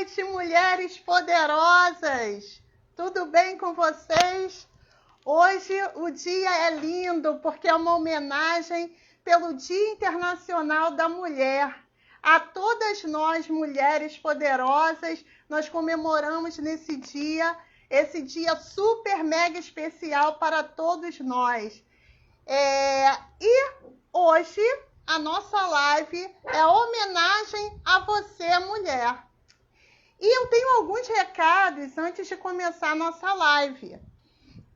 noite, mulheres poderosas! Tudo bem com vocês? Hoje o dia é lindo porque é uma homenagem pelo Dia Internacional da Mulher. A todas nós, mulheres poderosas, nós comemoramos nesse dia, esse dia super mega especial para todos nós. E hoje a nossa live é homenagem a você, mulher. E eu tenho alguns recados antes de começar a nossa live.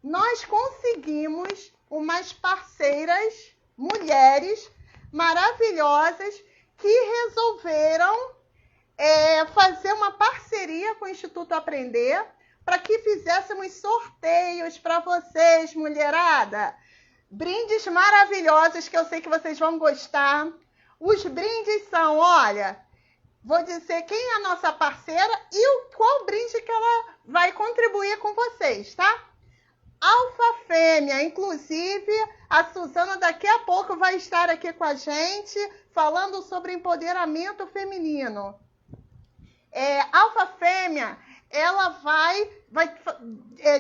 Nós conseguimos umas parceiras, mulheres maravilhosas, que resolveram fazer uma parceria com o Instituto Aprender para que fizéssemos sorteios para vocês, mulherada. Brindes maravilhosos que eu sei que vocês vão gostar. Os brindes são, olha, vou dizer quem é a nossa parceira e qual brinde que ela vai contribuir com vocês, tá? Alfa Fêmea, inclusive a Suzana daqui a pouco vai estar aqui com a gente falando sobre empoderamento feminino. Alfa Fêmea, ela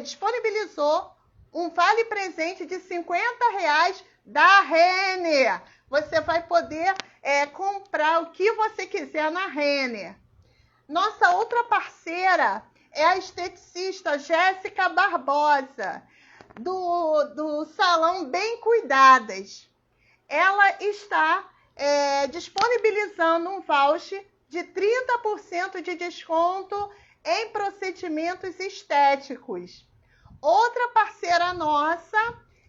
disponibilizou um vale presente de R$50 da Renner. Você vai poder comprar o que você quiser na Renner. Nossa outra parceira é a esteticista Jéssica Barbosa, do Salão Bem Cuidadas. Ela está disponibilizando um voucher de 30% de desconto em procedimentos estéticos. Outra parceira nossa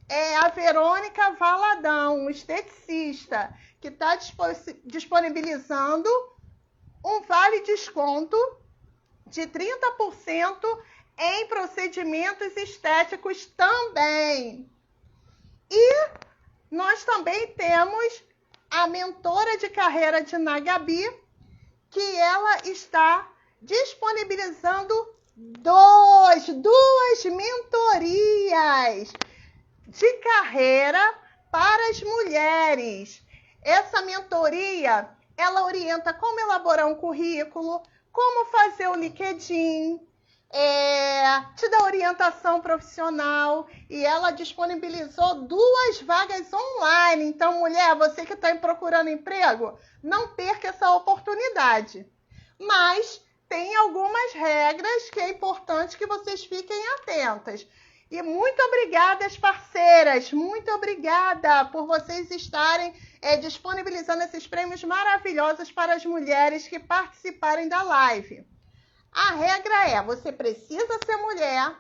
é a Verônica Valadão, esteticista, que está disponibilizando um vale desconto de 30% em procedimentos estéticos também. E nós também temos a mentora de carreira de Nagabi, que ela está disponibilizando duas mentorias de carreira para as mulheres. Essa mentoria, ela orienta como elaborar um currículo, como fazer o LinkedIn, te dá orientação profissional, e ela disponibilizou 2 vagas online. Então, mulher, você que está procurando emprego, não perca essa oportunidade. Mas tem algumas regras que é importante que vocês fiquem atentas. E muito obrigada, parceiras, muito obrigada por vocês estarem disponibilizando esses prêmios maravilhosos para as mulheres que participarem da live. A regra é, você precisa ser mulher,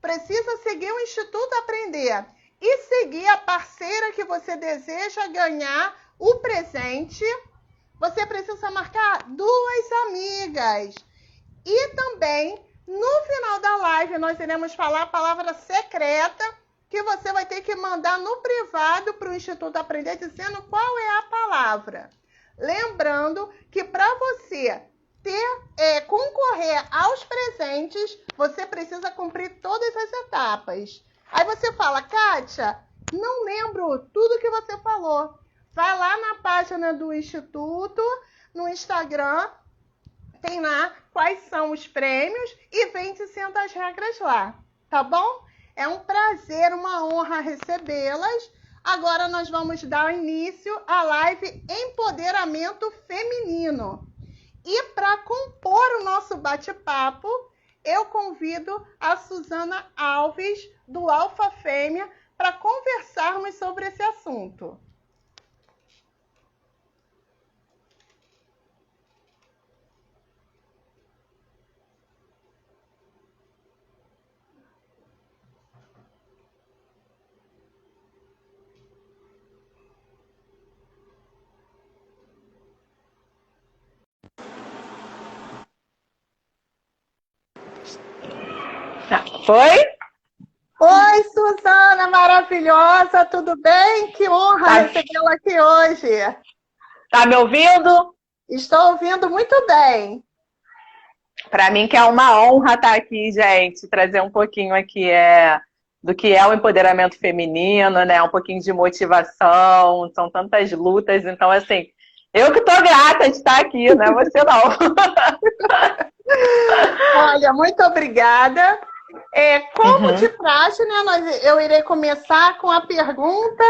precisa seguir o Instituto Aprender e seguir a parceira que você deseja ganhar o presente. Você precisa marcar 2 amigas. E também, no final da live, nós iremos falar a palavra secreta que você vai ter que mandar no privado para o Instituto Aprender dizendo qual é a palavra. Lembrando que para você concorrer aos presentes, você precisa cumprir todas as etapas. Aí você fala, Kátia, não lembro tudo que você falou. Vai lá na página do Instituto, no Instagram, tem lá quais são os prêmios e vem dizendo as regras lá, tá bom? É um prazer, uma honra recebê-las. Agora nós vamos dar início à live Empoderamento Feminino. E para compor o nosso bate-papo, eu convido a Suzana Alves, do Alfa Fêmea, para conversarmos sobre esse assunto. Foi? Oi, Suzana, maravilhosa, tudo bem? Que honra recebê-la aqui hoje. Tá me ouvindo? Estou ouvindo muito bem. Para mim que é uma honra estar aqui, gente, trazer um pouquinho aqui do que é o empoderamento feminino, né? Um pouquinho de motivação, são tantas lutas, então assim, Eu que tô grata de estar aqui, não é você não. Olha, muito obrigada. Como de Uhum. praxe, né, eu irei começar com a pergunta.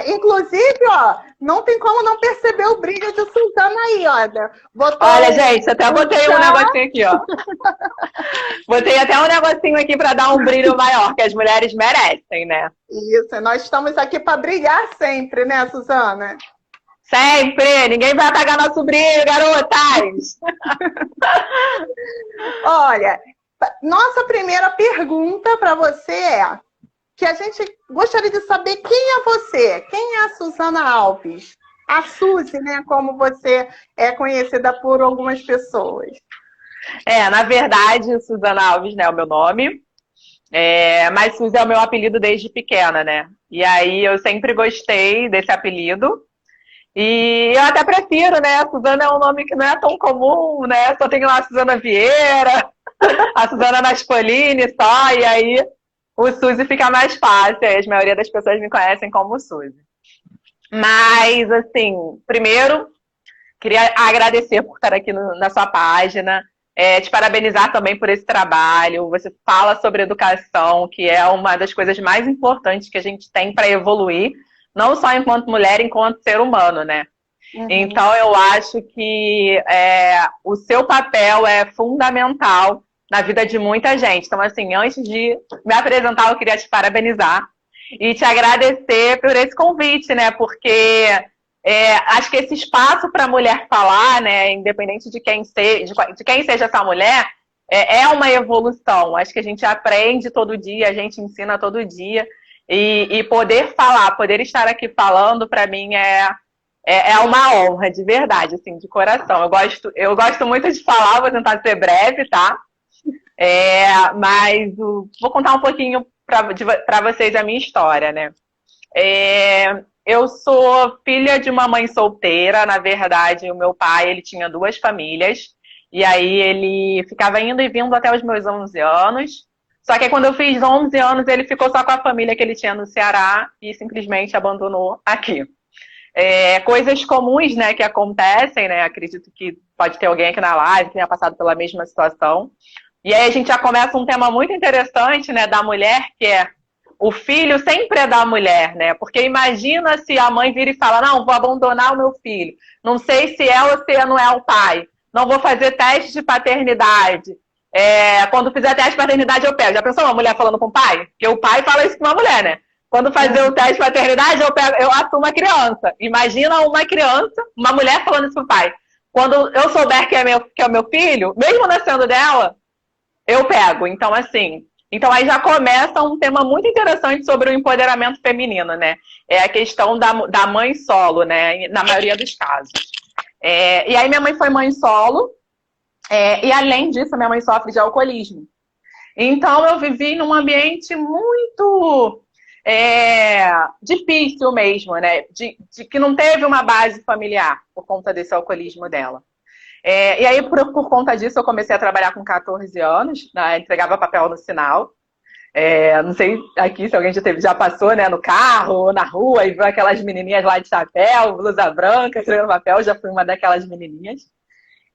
Inclusive, ó, não tem como não perceber o brilho de Suzana aí, olha. Olha, Botou gente, até o botei um chá. negocinho aqui, ó. Botei até um negocinho aqui para dar um brilho maior, que as mulheres merecem, né? Isso, nós estamos aqui para brilhar sempre, né, Suzana? Sempre! Ninguém vai apagar nosso brilho, garotas! Olha, nossa primeira pergunta para você que a gente gostaria de saber quem é você, quem é a Suzana Alves? A Suzy, né, como você é conhecida por algumas pessoas. Na verdade, Suzana Alves, né, é o meu nome. Mas Suzy é o meu apelido desde pequena, né? E aí eu sempre gostei desse apelido. E eu até prefiro, né? A Suzana é um nome que não é tão comum, né? Só tem lá a Suzana Vieira, a Suzana Naspolini só, e aí o Suzy fica mais fácil. Aí a maioria das pessoas me conhecem como Suzy. Mas, assim, primeiro, queria agradecer por estar aqui na sua página, te parabenizar também por esse trabalho. Você fala sobre educação, que é uma das coisas mais importantes que a gente tem para evoluir, não só enquanto mulher, enquanto ser humano, né? Uhum. Então, eu acho que o seu papel é fundamental na vida de muita gente. Então, assim, antes de me apresentar, eu queria te parabenizar e te agradecer por esse convite, né? Porque acho que esse espaço para a mulher falar, né, independente de quem seja essa mulher, é uma evolução. Acho que a gente aprende todo dia, a gente ensina todo dia. E poder falar, poder estar aqui falando, para mim é uma honra, de verdade, assim, de coração. Eu gosto muito de falar, vou tentar ser breve, tá? Mas vou contar um pouquinho para vocês a minha história, né? Eu sou filha de uma mãe solteira. Na verdade, o meu pai, ele tinha duas famílias. E aí ele ficava indo e vindo até os meus 11 anos. Só que quando eu fiz 11 anos, ele ficou só com a família que ele tinha no Ceará e simplesmente abandonou aqui. Coisas comuns, né, que acontecem, né? Acredito que pode ter alguém aqui na live que tenha passado pela mesma situação. E aí a gente já começa um tema muito interessante, né, da mulher, que é o filho sempre é da mulher, né? Porque imagina se a mãe vira e fala, não, vou abandonar o meu filho. Não sei se é ou se não é o pai. Não vou fazer teste de paternidade. Quando fizer teste de paternidade, eu pego. Já pensou uma mulher falando com o pai? Porque o pai fala isso com uma mulher, né? Quando fazer o teste de paternidade, eu assumo a criança. Imagina uma criança, uma mulher falando isso pro pai. Quando eu souber que é o meu filho, mesmo nascendo dela, eu pego. Então, assim, aí já começa um tema muito interessante sobre o empoderamento feminino, né? É a questão da mãe solo, né? Na maioria dos casos. E aí minha mãe foi mãe solo, e além disso, minha mãe sofre de alcoolismo. Então eu vivi num ambiente muito difícil mesmo, né? De que não teve uma base familiar por conta desse alcoolismo dela. E aí, por conta disso, eu comecei a trabalhar com 14 anos, né? Entregava papel no sinal. Não sei aqui se alguém já passou, né, no carro ou na rua e viu aquelas menininhas lá de chapéu, blusa branca, entregando papel. Já fui uma daquelas menininhas.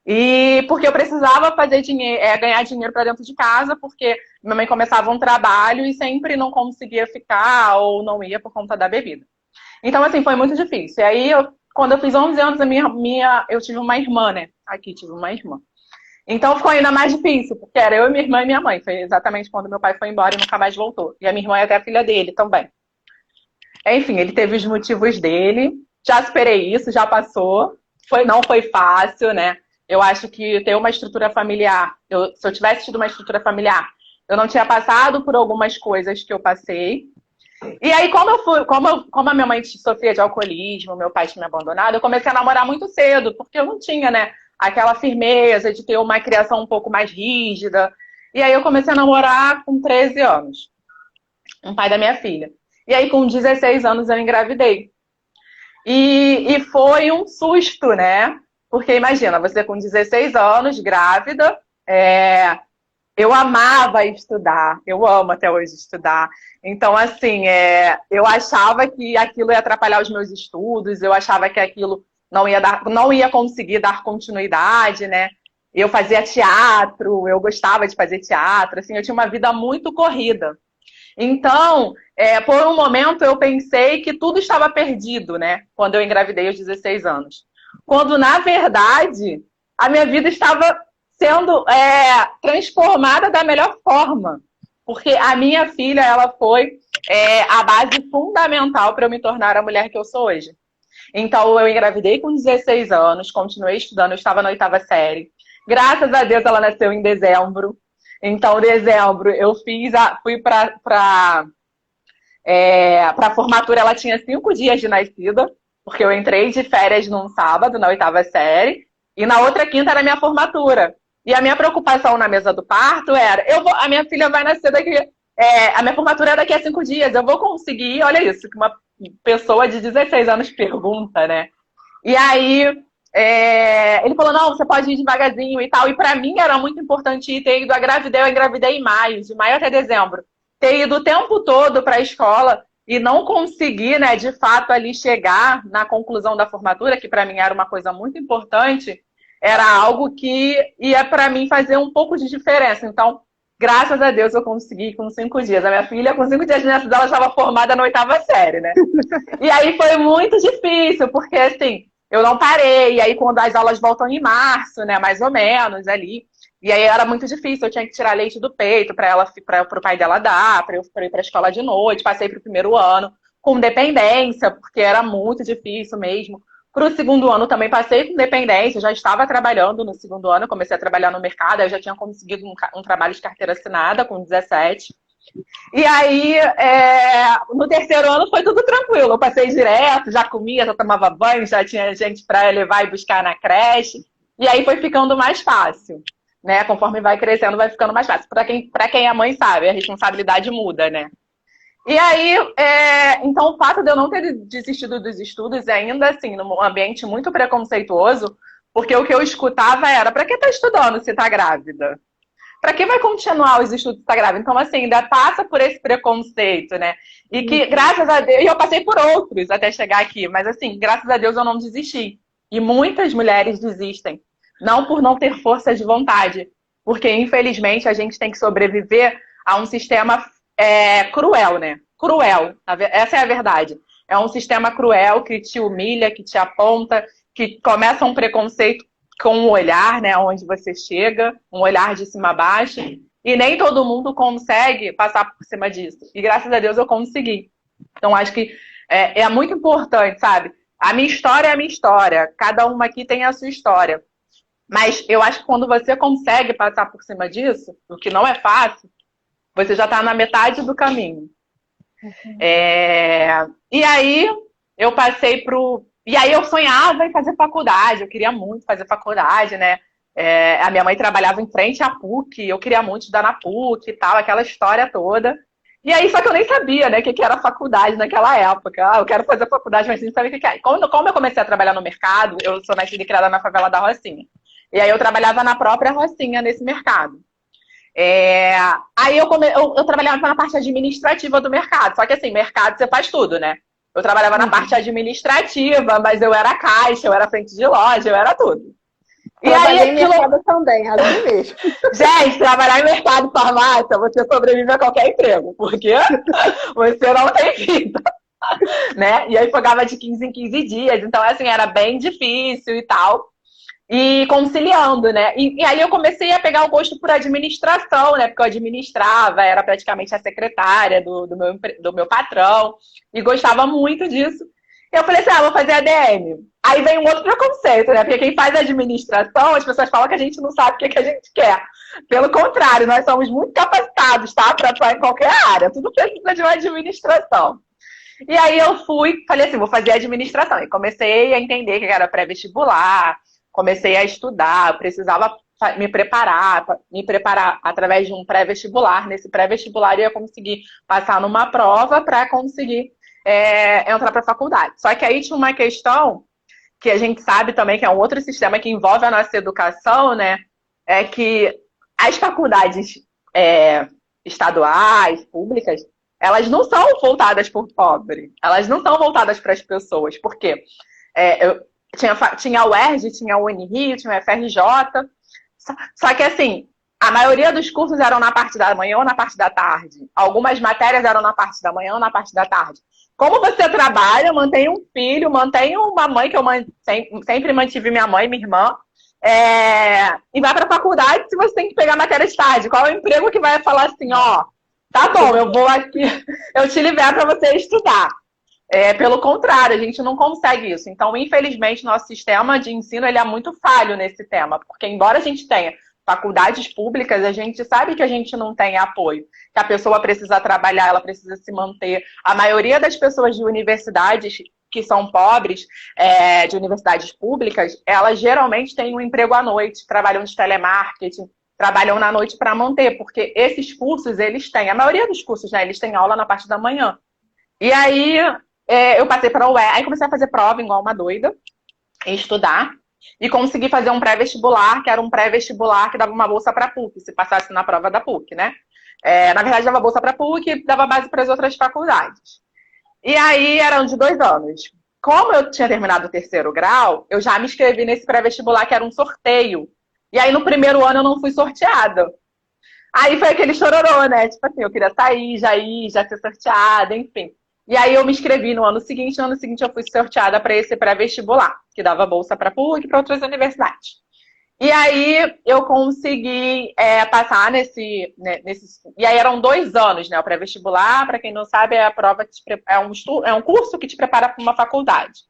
E porque eu precisava fazer ganhar dinheiro para dentro de casa, porque minha mãe começava um trabalho e sempre não conseguia ficar ou não ia por conta da bebida. Então, assim, foi muito difícil. E aí, quando eu fiz 11 anos, eu tive uma irmã, né? Aqui tive uma irmã. Então ficou ainda mais difícil, porque era eu, minha irmã e minha mãe. Foi exatamente quando meu pai foi embora e nunca mais voltou. E a minha irmã é até a filha dele também. Enfim, ele teve os motivos dele. Já superei isso, já passou. Não foi fácil, né? Eu acho que ter uma estrutura familiar, se eu tivesse tido uma estrutura familiar, eu não tinha passado por algumas coisas que eu passei. E aí, como a minha mãe sofria de alcoolismo, meu pai tinha me abandonado, eu comecei a namorar muito cedo, porque eu não tinha, né, aquela firmeza de ter uma criação um pouco mais rígida. E aí eu comecei a namorar com 13 anos, um pai da minha filha. E aí, com 16 anos, eu engravidei. E foi um susto, né? Porque imagina, você com 16 anos, grávida, eu amava estudar, eu amo até hoje estudar. Então, assim, eu achava que aquilo ia atrapalhar os meus estudos, eu achava que aquilo não ia conseguir dar continuidade, né? Eu fazia teatro, eu gostava de fazer teatro, assim, eu tinha uma vida muito corrida. Então, por um momento eu pensei que tudo estava perdido, né? Quando eu engravidei aos 16 anos. Quando, na verdade, a minha vida estava sendo transformada da melhor forma. Porque a minha filha, ela foi a base fundamental para eu me tornar a mulher que eu sou hoje. Então, eu engravidei com 16 anos, continuei estudando, eu estava na 8ª série. Graças a Deus, ela nasceu em dezembro. Então, em dezembro, eu fui para a formatura, ela tinha 5 dias de nascida, porque eu entrei de férias num sábado, na 8ª série, e na outra quinta era a minha formatura. E a minha preocupação na mesa do parto era, a minha filha vai nascer daqui, a minha formatura é daqui a 5 dias, eu vou conseguir, olha isso, que uma pessoa de 16 anos pergunta, né? E aí, ele falou, não, você pode ir devagarzinho e tal. E pra mim era muito importante ter ido eu engravidei em maio, de maio até dezembro. Ter ido o tempo todo pra escola e não conseguir, né, de fato, ali chegar na conclusão da formatura, que pra mim era uma coisa muito importante, era algo que ia pra mim fazer um pouco de diferença. Então, graças a Deus eu consegui com 5 dias. A minha filha, com 5 dias de nascida, ela estava formada na 8ª série, né? E aí foi muito difícil, porque assim, eu não parei. E aí quando as aulas voltam em março, né, mais ou menos ali, e aí era muito difícil, eu tinha que tirar leite do peito para o pai dela dar, para eu ir para a escola de noite. Passei para o 1º ano com dependência, porque era muito difícil mesmo. Para o 2º ano também passei com dependência, já estava trabalhando no 2º ano, comecei a trabalhar no mercado, eu já tinha conseguido um trabalho de carteira assinada com 17. E aí, no 3º ano foi tudo tranquilo, eu passei direto, já comia, já tomava banho, já tinha gente para levar e buscar na creche, e aí foi ficando mais fácil, né? Conforme vai crescendo, vai ficando mais fácil. Para quem é mãe sabe, a responsabilidade muda, né? E aí, então o fato de eu não ter desistido dos estudos, ainda assim, num ambiente muito preconceituoso, porque o que eu escutava era, para que tá estudando se tá grávida? Para que vai continuar os estudos se tá grávida? Então, assim, ainda passa por esse preconceito, né? E que, graças a Deus, e eu passei por outros até chegar aqui, mas assim, graças a Deus eu não desisti. E muitas mulheres desistem, não por não ter força de vontade, porque infelizmente a gente tem que sobreviver a um sistema cruel, né? Cruel. Essa é a verdade. É um sistema cruel que te humilha, que te aponta, que começa um preconceito com um olhar, né? Onde você chega, um olhar de cima a baixo. E nem todo mundo consegue passar por cima disso. E graças a Deus eu consegui. Então acho que é muito importante, sabe? A minha história é a minha história. Cada uma aqui tem a sua história. Mas eu acho que quando você consegue passar por cima disso, o que não é fácil, você já está na metade do caminho. Uhum. E aí eu passei E aí eu sonhava em fazer faculdade, eu queria muito fazer faculdade, né? A minha mãe trabalhava em frente à PUC, eu queria muito estudar na PUC e tal, aquela história toda. E aí, só que eu nem sabia, né, o que era faculdade naquela época. Eu quero fazer faculdade, mas nem sabia o que é. Como eu comecei a trabalhar no mercado, eu sou nascida e criada na favela da Rocinha. E aí eu trabalhava na própria Rocinha, nesse mercado. Aí eu trabalhava na parte administrativa do mercado. Só que assim, mercado você faz tudo, né? Eu trabalhava na parte administrativa, mas eu era caixa, eu era frente de loja, eu era tudo. E aí em mercado também, assim mesmo. Gente, trabalhar em mercado, farmácia, você sobrevive a qualquer emprego, porque você não tem vida. Né? E aí pagava de 15 em 15 dias, então assim, era bem difícil e tal. E conciliando, né? E aí eu comecei a pegar o gosto por administração, né? Porque eu administrava, era praticamente a secretária do meu patrão, e gostava muito disso. E eu falei assim, vou fazer ADM. Aí vem um outro preconceito, né? Porque quem faz administração, as pessoas falam que a gente não sabe o que a gente quer. Pelo contrário, nós somos muito capacitados, tá? Para atuar em qualquer área. Tudo precisa de uma administração. E aí eu falei assim, vou fazer administração. E comecei a entender que era pré-vestibular, comecei a estudar, precisava me preparar através de um pré-vestibular. Nesse pré-vestibular eu ia conseguir passar numa prova para conseguir entrar para a faculdade. Só que aí tinha uma questão que a gente sabe também que é um outro sistema que envolve a nossa educação, né? É que as faculdades estaduais, públicas, elas não são voltadas por pobre. Elas não são voltadas para as pessoas. Por quê? tinha a UERJ, tinha a Unirio, tinha a FRJ. Só que, assim, a maioria dos cursos eram na parte da manhã ou na parte da tarde. Algumas matérias eram na parte da manhã ou na parte da tarde. Como você trabalha, mantém um filho, mantém uma mãe, que eu sempre mantive minha mãe e minha irmã, e vai para a faculdade se você tem que pegar matéria de tarde. Qual é o emprego que vai falar assim, ó, tá bom, eu vou aqui, eu te libero para você estudar. Pelo contrário, a gente não consegue isso. Então, infelizmente, nosso sistema de ensino ele é muito falho nesse tema, porque embora a gente tenha faculdades públicas, a gente sabe que a gente não tem apoio, que a pessoa precisa trabalhar, ela precisa se manter. A maioria das pessoas de universidades que são pobres, de universidades públicas, elas geralmente têm um emprego à noite, trabalham de telemarketing, trabalham na noite para manter, porque esses cursos, eles têm, a maioria dos cursos, né, eles têm aula na parte da manhã. E aí, eu passei para o UERJ, aí comecei a fazer prova igual uma doida, e estudar, e consegui fazer um pré-vestibular, que era um pré-vestibular que dava uma bolsa para a PUC, se passasse na prova da PUC, né? Na verdade, dava bolsa para a PUC e dava base para as outras faculdades. E aí, eram de 2 anos. Como eu tinha terminado o 3º grau, eu já me inscrevi nesse pré-vestibular, que era um sorteio. E aí, no primeiro ano, eu não fui sorteada. Aí foi aquele chororô, né? Tipo assim, eu queria sair, já ser sorteada, enfim. E aí eu me inscrevi no ano seguinte eu fui sorteada para esse pré-vestibular, que dava bolsa para a PUC e para outras universidades. E aí eu consegui passar nesse. E aí eram 2 anos, né? O pré-vestibular, para quem não sabe, é a prova é um curso que te prepara para uma faculdade.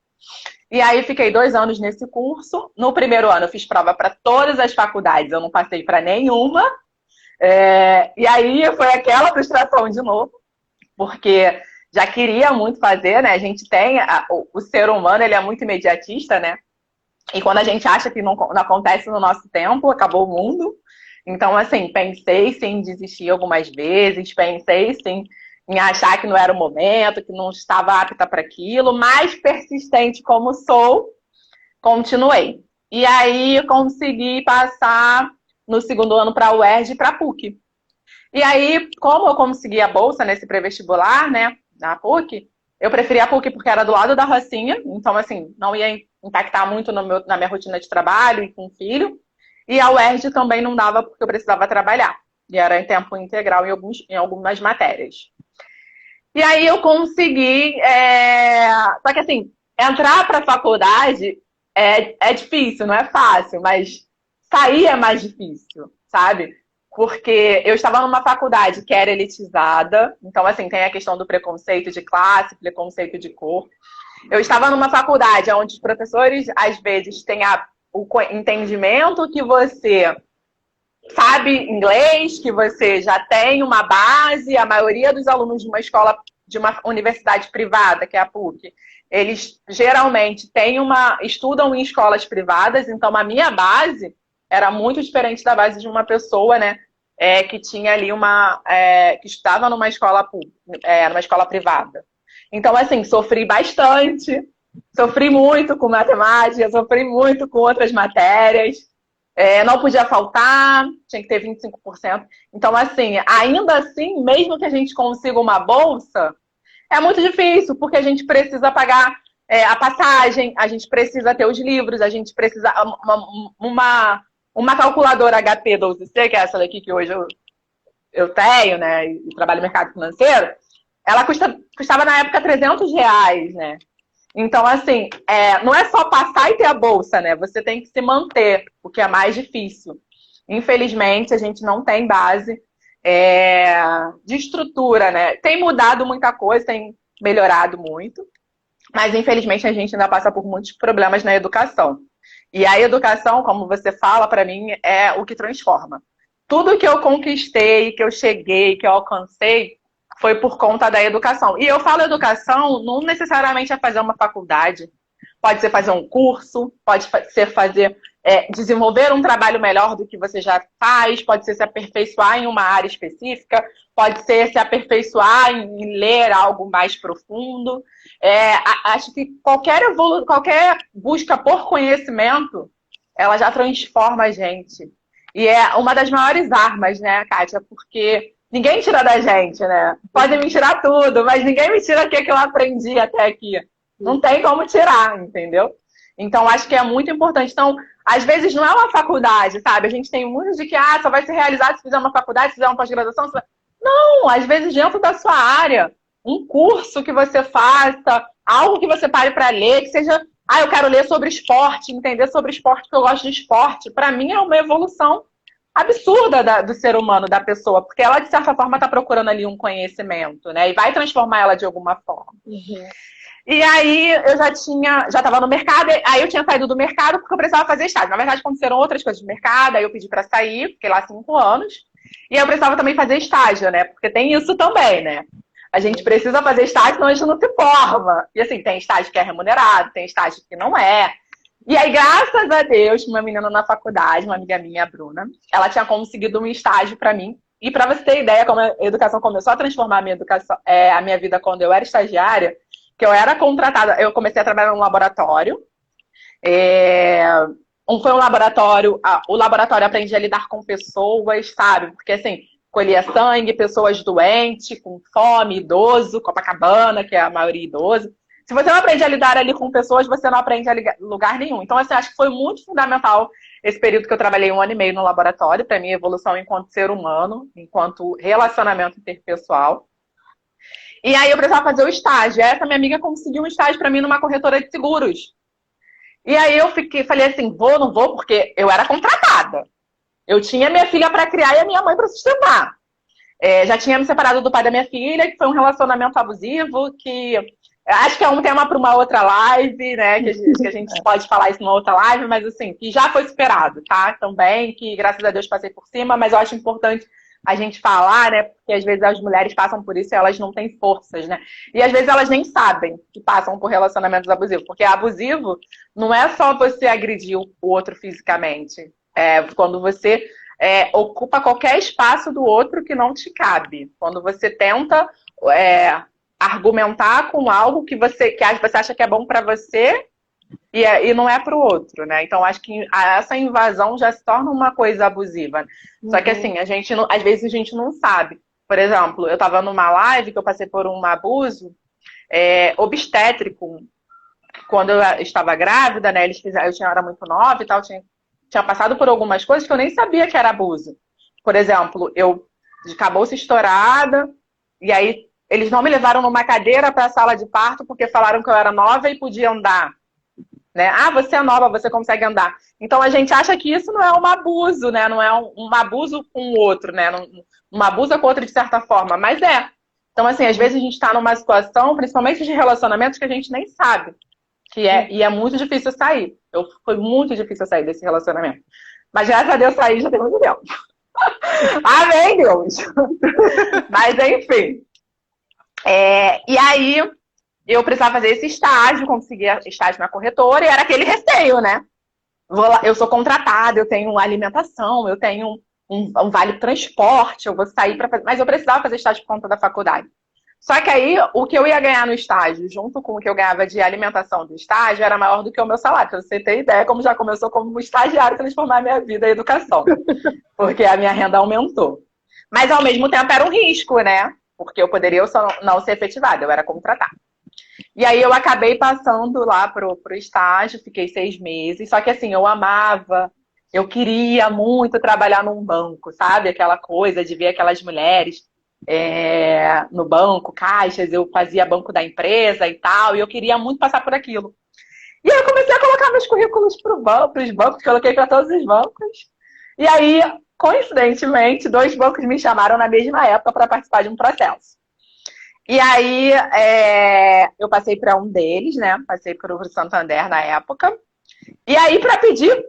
E aí fiquei 2 anos nesse curso. No primeiro ano eu fiz prova para todas as faculdades, eu não passei para nenhuma. E aí foi aquela frustração de novo, porque já queria muito fazer, né? A gente tem, o ser humano, ele é muito imediatista, né? E quando a gente acha que não acontece no nosso tempo, acabou o mundo. Então, assim, pensei sim em desistir algumas vezes, pensei sim em achar que não era o momento, que não estava apta para aquilo, mas persistente como sou, continuei. E aí consegui passar no 2º ano para a UERJ e para a PUC. E aí, como eu consegui a bolsa nesse pré-vestibular, né, na PUC, eu preferi a PUC porque era do lado da Rocinha, então, assim, não ia impactar muito na minha rotina de trabalho e com o filho. E a UERJ também não dava porque eu precisava trabalhar. E era em tempo integral em algumas matérias. E aí eu consegui... Só que, assim, entrar para a faculdade é difícil, não é fácil, mas sair é mais difícil, sabe? Porque eu estava numa faculdade que era elitizada, então, assim, tem a questão do preconceito de classe, preconceito de cor. Eu estava numa faculdade onde os professores, às vezes, têm o entendimento que você sabe inglês, que você já tem uma base. A maioria dos alunos de uma universidade privada, que é a PUC, eles geralmente estudam em escolas privadas, então a minha base era muito diferente da base de uma pessoa, né, que tinha ali que estava numa escola pública, numa escola privada. Então, assim, sofri bastante, sofri muito com matemática, sofri muito com outras matérias, não podia faltar, tinha que ter 25%. Então, assim, ainda assim, mesmo que a gente consiga uma bolsa, é muito difícil, porque a gente precisa pagar a passagem, a gente precisa ter os livros, a gente precisa uma calculadora HP12C, que é essa daqui que hoje eu tenho, né, e trabalho no mercado financeiro, ela custava na época R$300, né? Então, assim, não é só passar e ter a bolsa, né? Você tem que se manter, o que é mais difícil. Infelizmente, a gente não tem base de estrutura, né? Tem mudado muita coisa, tem melhorado muito, mas infelizmente a gente ainda passa por muitos problemas na educação. E a educação, como você fala, para mim, é o que transforma. Tudo que eu conquistei, que eu cheguei, que eu alcancei, foi por conta da educação. E eu falo educação não necessariamente é fazer uma faculdade. Pode ser fazer um curso, pode ser desenvolver um trabalho melhor do que você já faz, pode ser se aperfeiçoar em uma área específica, pode ser se aperfeiçoar em ler algo mais profundo. Acho que qualquer busca por conhecimento, ela já transforma a gente. E é uma das maiores armas, né, Kátia? Porque ninguém tira da gente, né? Podem me tirar tudo, mas ninguém me tira o que eu aprendi até aqui. Não tem como tirar, entendeu? Então, acho que é muito importante. Então, às vezes não é uma faculdade, sabe? A gente tem muito de que só vai ser realizado se fizer uma faculdade, se fizer uma pós-graduação. Não, às vezes dentro da sua área, um curso que você faça, algo que você pare para ler, que seja, eu quero ler sobre esporte, entender sobre esporte, porque eu gosto de esporte. Para mim é uma evolução absurda do ser humano, da pessoa, porque ela, de certa forma, está procurando ali um conhecimento, né? E vai transformar ela de alguma forma. Uhum. E aí eu já estava no mercado, aí eu tinha saído do mercado porque eu precisava fazer estágio. Na verdade, aconteceram outras coisas no mercado, aí eu pedi para sair, fiquei lá 5 anos. E eu precisava também fazer estágio, né? Porque tem isso também, né? A gente precisa fazer estágio, senão a gente não se forma. E assim, tem estágio que é remunerado, tem estágio que não é. E aí, graças a Deus, uma menina na faculdade, uma amiga minha, a Bruna, ela tinha conseguido um estágio para mim. E para você ter ideia, como a educação começou a transformar a minha educação, a minha vida quando eu era estagiária, que eu era contratada, eu comecei a trabalhar num laboratório. Foi um laboratório, o laboratório aprendia a lidar com pessoas, sabe? Porque assim, colhia sangue, pessoas doentes, com fome, idoso, Copacabana, que é a maioria idoso. Se você não aprende a lidar ali com pessoas, você não aprende a lugar nenhum. Então, assim, acho que foi muito fundamental esse período que eu trabalhei 1 ano e meio no laboratório, para minha evolução enquanto ser humano, enquanto relacionamento interpessoal. E aí eu precisava fazer o estágio. Essa minha amiga conseguiu um estágio para mim numa corretora de seguros. E aí eu falei assim, vou, não vou, porque eu era contratada. Eu tinha minha filha para criar e a minha mãe para sustentar. Já tinha me separado do pai da minha filha, que foi um relacionamento abusivo, que acho que é um tema para uma outra live, né? Que a gente pode falar isso numa outra live, mas assim, que já foi superado, tá? Também, que graças a Deus passei por cima, mas eu acho importante a gente falar, né? Porque às vezes as mulheres passam por isso e elas não têm forças, né? E às vezes elas nem sabem que passam por relacionamentos abusivos, porque abusivo não é só você agredir o outro fisicamente. Quando você ocupa qualquer espaço do outro que não te cabe. Quando você tenta argumentar com algo que você acha que é bom para você e não é para o outro, né? Então, acho que essa invasão já se torna uma coisa abusiva. Só que, assim, às vezes a gente não sabe. Por exemplo, eu estava numa live que eu passei por um abuso obstétrico. Quando eu estava grávida, né? Eu era muito nova e tal, tinha passado por algumas coisas que eu nem sabia que era abuso. Por exemplo, eu acabou-se estourada, e aí eles não me levaram numa cadeira para a sala de parto porque falaram que eu era nova e podia andar. Né? Você é nova, você consegue andar. Então a gente acha que isso não é um abuso, né? Não é um abuso com o outro, né? Um abuso com o outro de certa forma, mas é. Então, assim, às vezes a gente está numa situação, principalmente de relacionamentos, que a gente nem sabe. E é muito difícil sair. Foi muito difícil sair desse relacionamento. Mas graças a Deus sair já tem muito tempo. Amém, Deus! Mas enfim. E aí eu precisava fazer esse estágio, consegui estágio na corretora, e era aquele receio, né? Eu sou contratada, eu tenho alimentação, eu tenho um vale transporte, eu vou sair para fazer. Mas eu precisava fazer estágio por conta da faculdade. Só que aí, o que eu ia ganhar no estágio, junto com o que eu ganhava de alimentação do estágio, era maior do que o meu salário. Pra você ter ideia, como já começou como estagiário, transformar a minha vida em educação. Porque a minha renda aumentou. Mas, ao mesmo tempo, era um risco, né? Porque eu poderia só não ser efetivada, eu era contratada. E aí, eu acabei passando lá pro estágio, fiquei 6 meses. Só que, assim, eu amava, eu queria muito trabalhar num banco, sabe? Aquela coisa de ver aquelas mulheres no banco, caixas, eu fazia banco da empresa e tal, e eu queria muito passar por aquilo. E aí eu comecei a colocar meus currículos para os bancos, coloquei para todos os bancos. E aí, coincidentemente, 2 bancos me chamaram na mesma época para participar de um processo. E aí, eu passei para um deles, né? Passei para o Santander na época. E aí, para pedir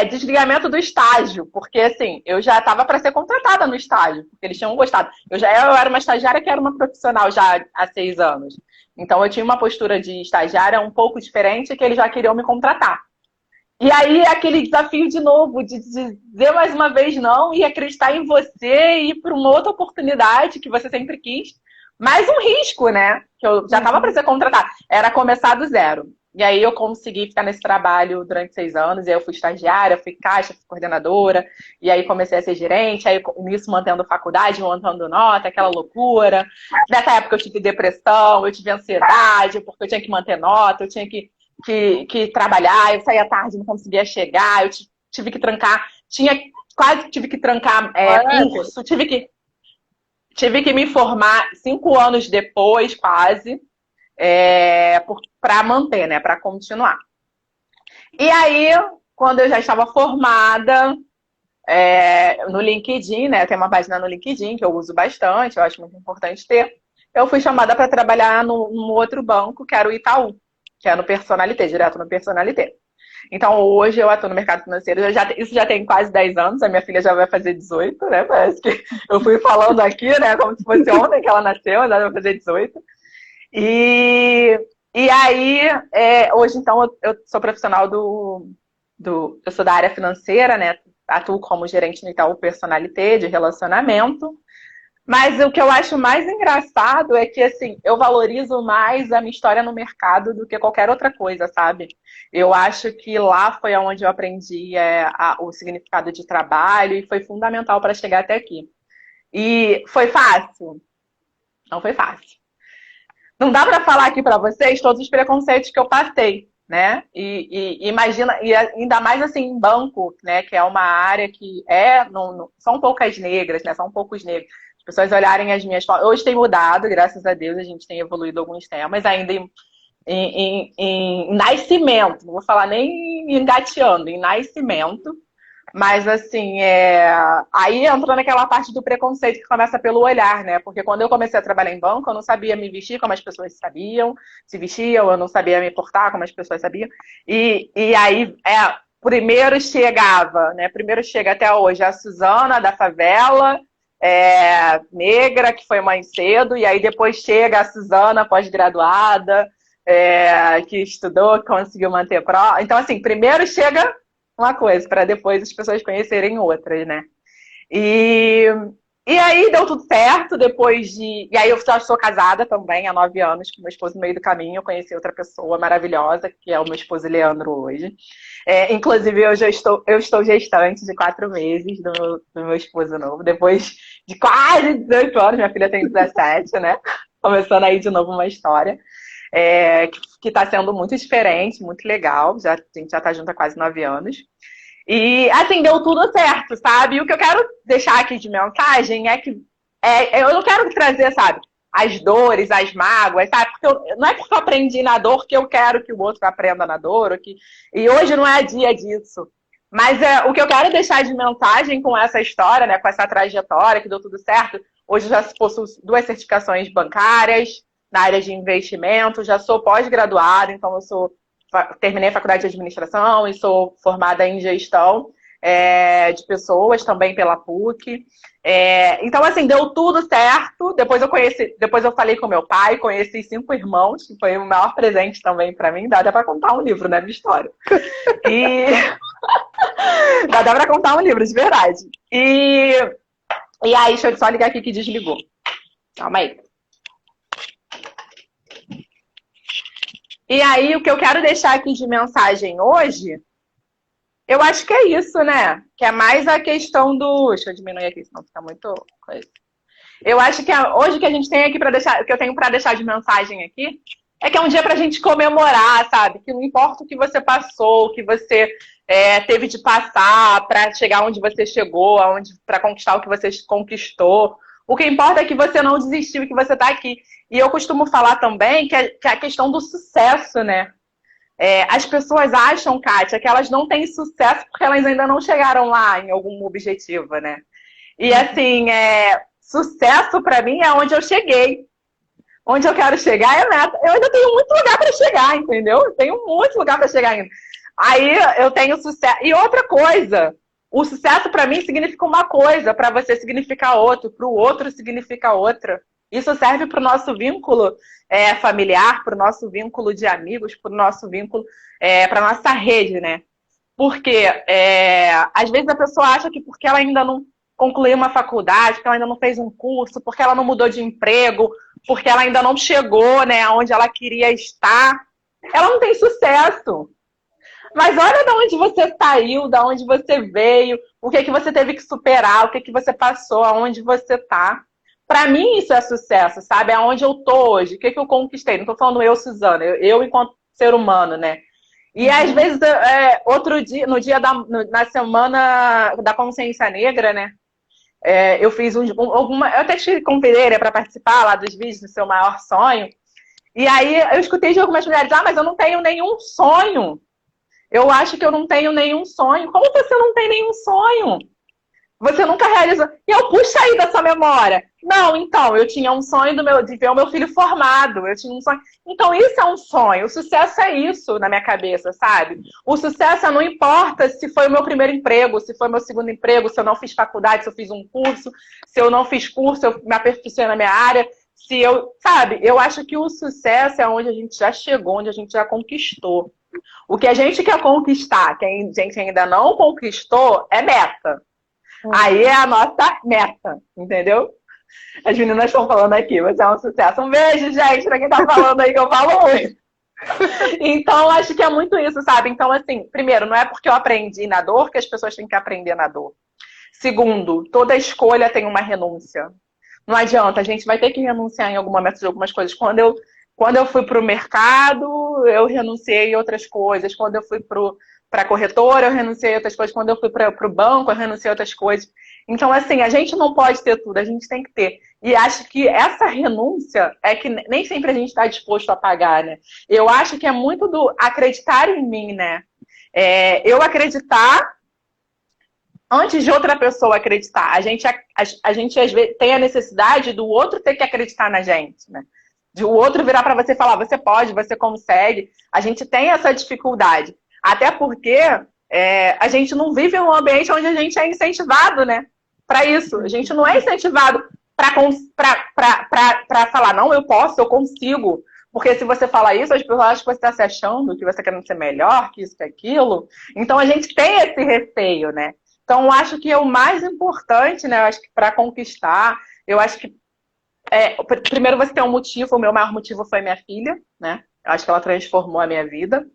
desligamento do estágio, porque assim, eu já estava para ser contratada no estágio, porque eles tinham gostado. Eu era uma estagiária que era uma profissional já há 6 anos. Então eu tinha uma postura de estagiária um pouco diferente, que eles já queriam me contratar. E aí aquele desafio de novo, de dizer mais uma vez não e acreditar em você e ir para uma outra oportunidade que você sempre quis. Mais um risco, né? Que eu já estava para ser contratada. Era começar do zero. E aí eu consegui ficar nesse trabalho durante 6 anos, e aí eu fui estagiária, fui caixa, fui coordenadora, e aí comecei a ser gerente, aí nisso mantendo faculdade, mantendo nota, aquela loucura. Nessa época eu tive depressão, eu tive ansiedade, porque eu tinha que manter nota, eu tinha que que trabalhar, eu saía tarde, não conseguia chegar, eu tive que trancar, quase tive que trancar curso, tive que me formar 5 anos depois, quase, para manter, né, para continuar. E aí, quando eu já estava formada, no LinkedIn, né, tem uma página no LinkedIn que eu uso bastante, eu acho muito importante ter, eu fui chamada para trabalhar num outro banco, que era o Itaú, que é no Personalité, direto no Personalité. Então, hoje eu atuo no mercado financeiro, isso já tem quase 10 anos, a minha filha já vai fazer 18, né? Parece que eu fui falando aqui, né? Como se fosse ontem que ela nasceu, ela vai fazer 18. E aí, hoje, então, eu sou profissional eu sou da área financeira, né? Atuo como gerente no Itaú Personalité, de relacionamento. Mas o que eu acho mais engraçado é que, assim, eu valorizo mais a minha história no mercado do que qualquer outra coisa, sabe? Eu acho que lá foi onde eu aprendi o significado de trabalho e foi fundamental para chegar até aqui. E foi fácil? Não foi fácil. Não dá para falar aqui para vocês todos os preconceitos que eu passei, né? E imagina, e ainda mais assim em banco, né? Que é uma área que são poucas negras, né? São poucos negros. Pessoas olharem as minhas fotos. Hoje tem mudado, graças a Deus, a gente tem evoluído alguns temas, ainda em nascimento, não vou falar nem engateando, em nascimento. Mas, assim, aí entra naquela parte do preconceito que começa pelo olhar, né? Porque quando eu comecei a trabalhar em banco, eu não sabia me vestir como as pessoas sabiam, se vestiam, eu não sabia me portar como as pessoas sabiam. E aí, primeiro chegava, né? Primeiro chega até hoje a Suzana da favela, negra, que foi mãe cedo, e aí depois chega a Suzana, pós-graduada, que estudou, que conseguiu manter prova. Então, assim, primeiro chega uma coisa, para depois as pessoas conhecerem outras, né? E aí deu tudo certo, E aí eu já sou casada também há 9 anos com meu esposo no meio do caminho, eu conheci outra pessoa maravilhosa, que é o meu esposo Leandro hoje. Inclusive, eu estou gestante de 4 meses do meu esposo novo, depois de quase 18 anos, minha filha tem 17, né? Começando aí de novo uma história. Que está sendo muito diferente, muito legal. A gente já está junto há quase 9 anos. E, assim, deu tudo certo, sabe? E o que eu quero deixar aqui de mensagem é que eu não quero trazer, sabe, as dores, as mágoas, sabe? Porque não é porque eu aprendi na dor que eu quero que o outro aprenda na dor. E hoje não é dia disso. Mas o que eu quero deixar de mensagem com essa história, né, com essa trajetória que deu tudo certo, hoje eu já possuo 2 certificações bancárias na área de investimento, já sou pós-graduada, então terminei a faculdade de administração e sou formada em gestão de pessoas também pela PUC. Então, assim, deu tudo certo. Depois eu falei com meu pai, conheci 5 irmãos, que foi o maior presente também para mim. Dá até para contar um livro, né, minha história. Dá até para contar um livro, de verdade. E aí, deixa eu só ligar aqui que desligou. Calma aí. E aí, o que eu quero deixar aqui de mensagem hoje, eu acho que é isso, né? Que é mais a questão do... Deixa eu diminuir aqui, senão fica muito coisa. Eu acho que hoje que a gente tem aqui para deixar, que eu tenho para deixar de mensagem aqui, é que é um dia pra gente comemorar, sabe? Que não importa o que você passou, o que você teve de passar para chegar onde você chegou, para conquistar o que você conquistou. O que importa é que você não desistiu e que você está aqui. E eu costumo falar também que é a questão do sucesso, né? As pessoas acham, Kátia, que elas não têm sucesso porque elas ainda não chegaram lá em algum objetivo, né? E assim, sucesso para mim é onde eu cheguei. Onde eu quero chegar é meta. Eu ainda tenho muito lugar para chegar, entendeu? Eu tenho muito lugar para chegar ainda. Aí eu tenho sucesso. E outra coisa, o sucesso para mim significa uma coisa, para você significa outra, para o outro significa outra. Isso serve para o nosso vínculo familiar, para o nosso vínculo de amigos, para o nosso vínculo, para a nossa rede, né? Porque às vezes a pessoa acha que porque ela ainda não concluiu uma faculdade, porque ela ainda não fez um curso, porque ela não mudou de emprego, porque ela ainda não chegou, né, onde ela queria estar, ela não tem sucesso. Mas olha de onde você saiu, de onde você veio, o que você teve que superar, o que você passou, aonde você está. Para mim isso é sucesso, sabe? É onde eu tô hoje, o que eu conquistei. Não estou falando eu, Suzana, eu enquanto ser humano, né? E às vezes, outro dia, na semana da consciência negra, né? Eu fiz alguma. Eu até te convidei, né, para participar lá dos vídeos do seu maior sonho. E aí eu escutei de algumas mulheres, mas eu não tenho nenhum sonho. Eu acho que eu não tenho nenhum sonho. Como você não tem nenhum sonho? Você nunca realizou. E eu puxo aí da sua memória. Não, então, eu tinha um sonho de ver o meu filho formado. Eu tinha um sonho. Então, isso é um sonho. O sucesso é isso na minha cabeça, sabe? O sucesso não importa se foi o meu primeiro emprego, se foi o meu segundo emprego, se eu não fiz faculdade, se eu fiz um curso, se eu não fiz curso, eu me aperfeiçoei na minha área. Se eu, sabe, eu acho que o sucesso é onde a gente já chegou, onde a gente já conquistou. O que a gente quer conquistar, que a gente ainda não conquistou, é meta. Aí é a nossa meta, entendeu? As meninas estão falando aqui, você é um sucesso. Um beijo, gente, pra quem tá falando aí que eu falo muito. Então, acho que é muito isso, sabe? Então, assim, primeiro, não é porque eu aprendi na dor que as pessoas têm que aprender na dor. Segundo, toda escolha tem uma renúncia. Não adianta, a gente vai ter que renunciar em algum momento de algumas coisas. Quando eu fui pro mercado, eu renunciei a outras coisas. Quando eu fui para a corretora, eu renunciei a outras coisas. Quando eu fui para o banco, eu renunciei a outras coisas. Então, assim, a gente não pode ter tudo, a gente tem que ter. E acho que essa renúncia é que nem sempre a gente está disposto a pagar, né? Eu acho que é muito do acreditar em mim, né? Eu acreditar antes de outra pessoa acreditar. A gente às vezes tem a necessidade do outro ter que acreditar na gente, né? De o outro virar para você e falar, você pode, você consegue. A gente tem essa dificuldade. Até porque a gente não vive num ambiente onde a gente é incentivado, né? Para isso. A gente não é incentivado para falar, não, eu posso, eu consigo. Porque se você falar isso, as pessoas acham que você está se achando, que você está querendo ser melhor, que isso, que aquilo. Então a gente tem esse receio, né? Então eu acho que é o mais importante, né? Eu acho que para conquistar, eu acho que primeiro você tem um motivo, o meu maior motivo foi minha filha, né? Eu acho que ela transformou a minha vida.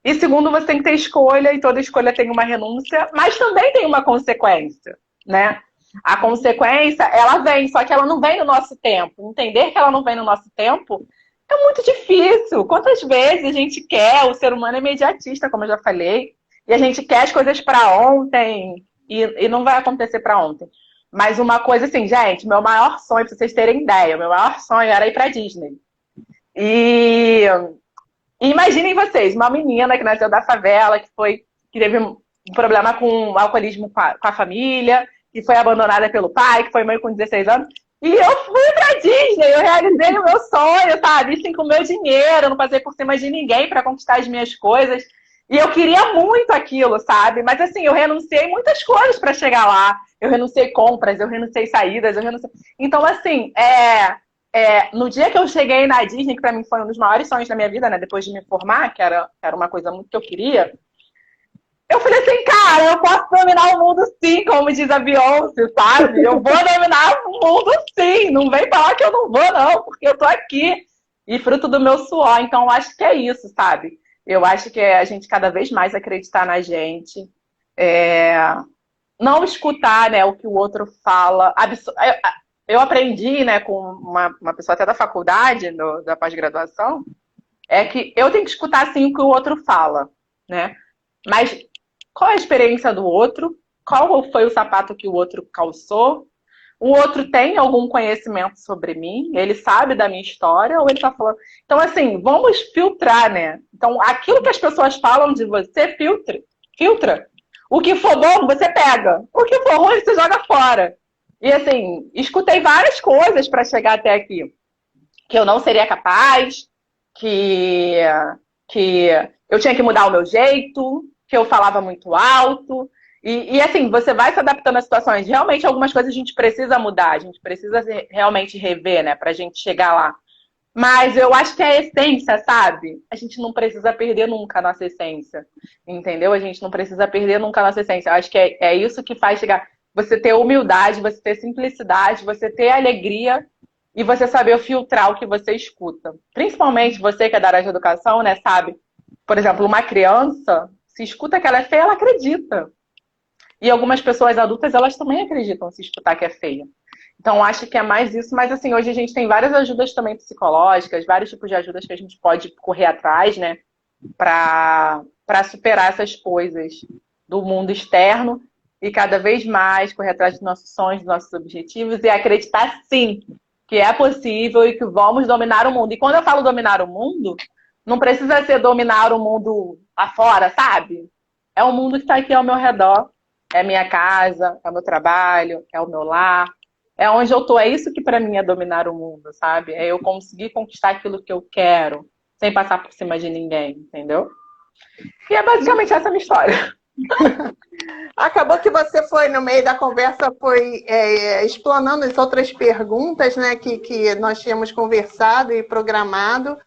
E segundo, você tem que ter escolha, e toda escolha tem uma renúncia, mas também tem uma consequência, né? A consequência, ela vem, só que ela não vem no nosso tempo. Entender que ela não vem no nosso tempo é muito difícil. Quantas vezes a gente quer, o ser humano é imediatista, como eu já falei, e a gente quer as coisas para ontem, e não vai acontecer para ontem. Mas uma coisa assim, gente, meu maior sonho, pra vocês terem ideia, meu maior sonho era ir pra Disney. E imaginem vocês, uma menina que nasceu da favela, que teve um problema com alcoolismo com a família, que foi abandonada pelo pai, que foi mãe com 16 anos. E eu fui pra Disney, eu realizei o meu sonho, sabe? Assim, com o meu dinheiro, eu não passei por cima de ninguém para conquistar as minhas coisas. E eu queria muito aquilo, sabe? Mas assim, eu renunciei muitas coisas para chegar lá. Eu renunciei compras, eu renunciei saídas, eu renunciei... Então, assim, no dia que eu cheguei na Disney, que pra mim foi um dos maiores sonhos da minha vida, né? Depois de me formar, que era uma coisa muito que eu queria, eu falei assim, cara, eu posso dominar o mundo sim, como diz a Beyoncé, sabe? Eu vou dominar o mundo sim, não vem falar que eu não vou não, porque eu tô aqui. E fruto do meu suor, então eu acho que é isso, sabe? Eu acho que é a gente cada vez mais acreditar na gente, não escutar, né, o que o outro fala. Eu aprendi, né, com uma pessoa até da faculdade, da pós-graduação, que eu tenho que escutar, sim, o que o outro fala, né? Mas qual é a experiência do outro? Qual foi o sapato que o outro calçou? O outro tem algum conhecimento sobre mim? Ele sabe da minha história? Ou ele tá falando... Então, assim, vamos filtrar, né? Então, aquilo que as pessoas falam de você, filtra. O que for bom, você pega. O que for ruim, você joga fora. E, assim, escutei várias coisas para chegar até aqui. Que eu não seria capaz, que eu tinha que mudar o meu jeito, que eu falava muito alto. E assim, você vai se adaptando às situações. Realmente, algumas coisas a gente precisa mudar, a gente precisa realmente rever, né, pra gente chegar lá. Mas eu acho que é a essência, sabe? A gente não precisa perder nunca a nossa essência, entendeu? A gente não precisa perder nunca a nossa essência. Eu acho que é isso que faz chegar. Você ter humildade, você ter simplicidade, você ter alegria e você saber filtrar o que você escuta. Principalmente você que é da área de educação, né, sabe? Por exemplo, uma criança, se escuta que ela é feia, ela acredita. E algumas pessoas adultas, elas também acreditam se escutar que é feia. Então, acho que é mais isso. Mas, assim, hoje a gente tem várias ajudas também psicológicas, vários tipos de ajudas que a gente pode correr atrás, né? para superar essas coisas do mundo externo e cada vez mais correr atrás dos nossos sonhos, dos nossos objetivos e acreditar sim que é possível e que vamos dominar o mundo. E quando eu falo dominar o mundo, não precisa ser dominar o mundo lá fora, sabe? É o mundo que está aqui ao meu redor. É minha casa, é o meu trabalho, é o meu lar. É onde eu tô. É isso que para mim é dominar o mundo, sabe? É eu conseguir conquistar aquilo que eu quero, sem passar por cima de ninguém, entendeu? E é basicamente essa a minha história. Acabou que você foi, no meio da conversa, foi explanando as outras perguntas, né, que nós tínhamos conversado e programado.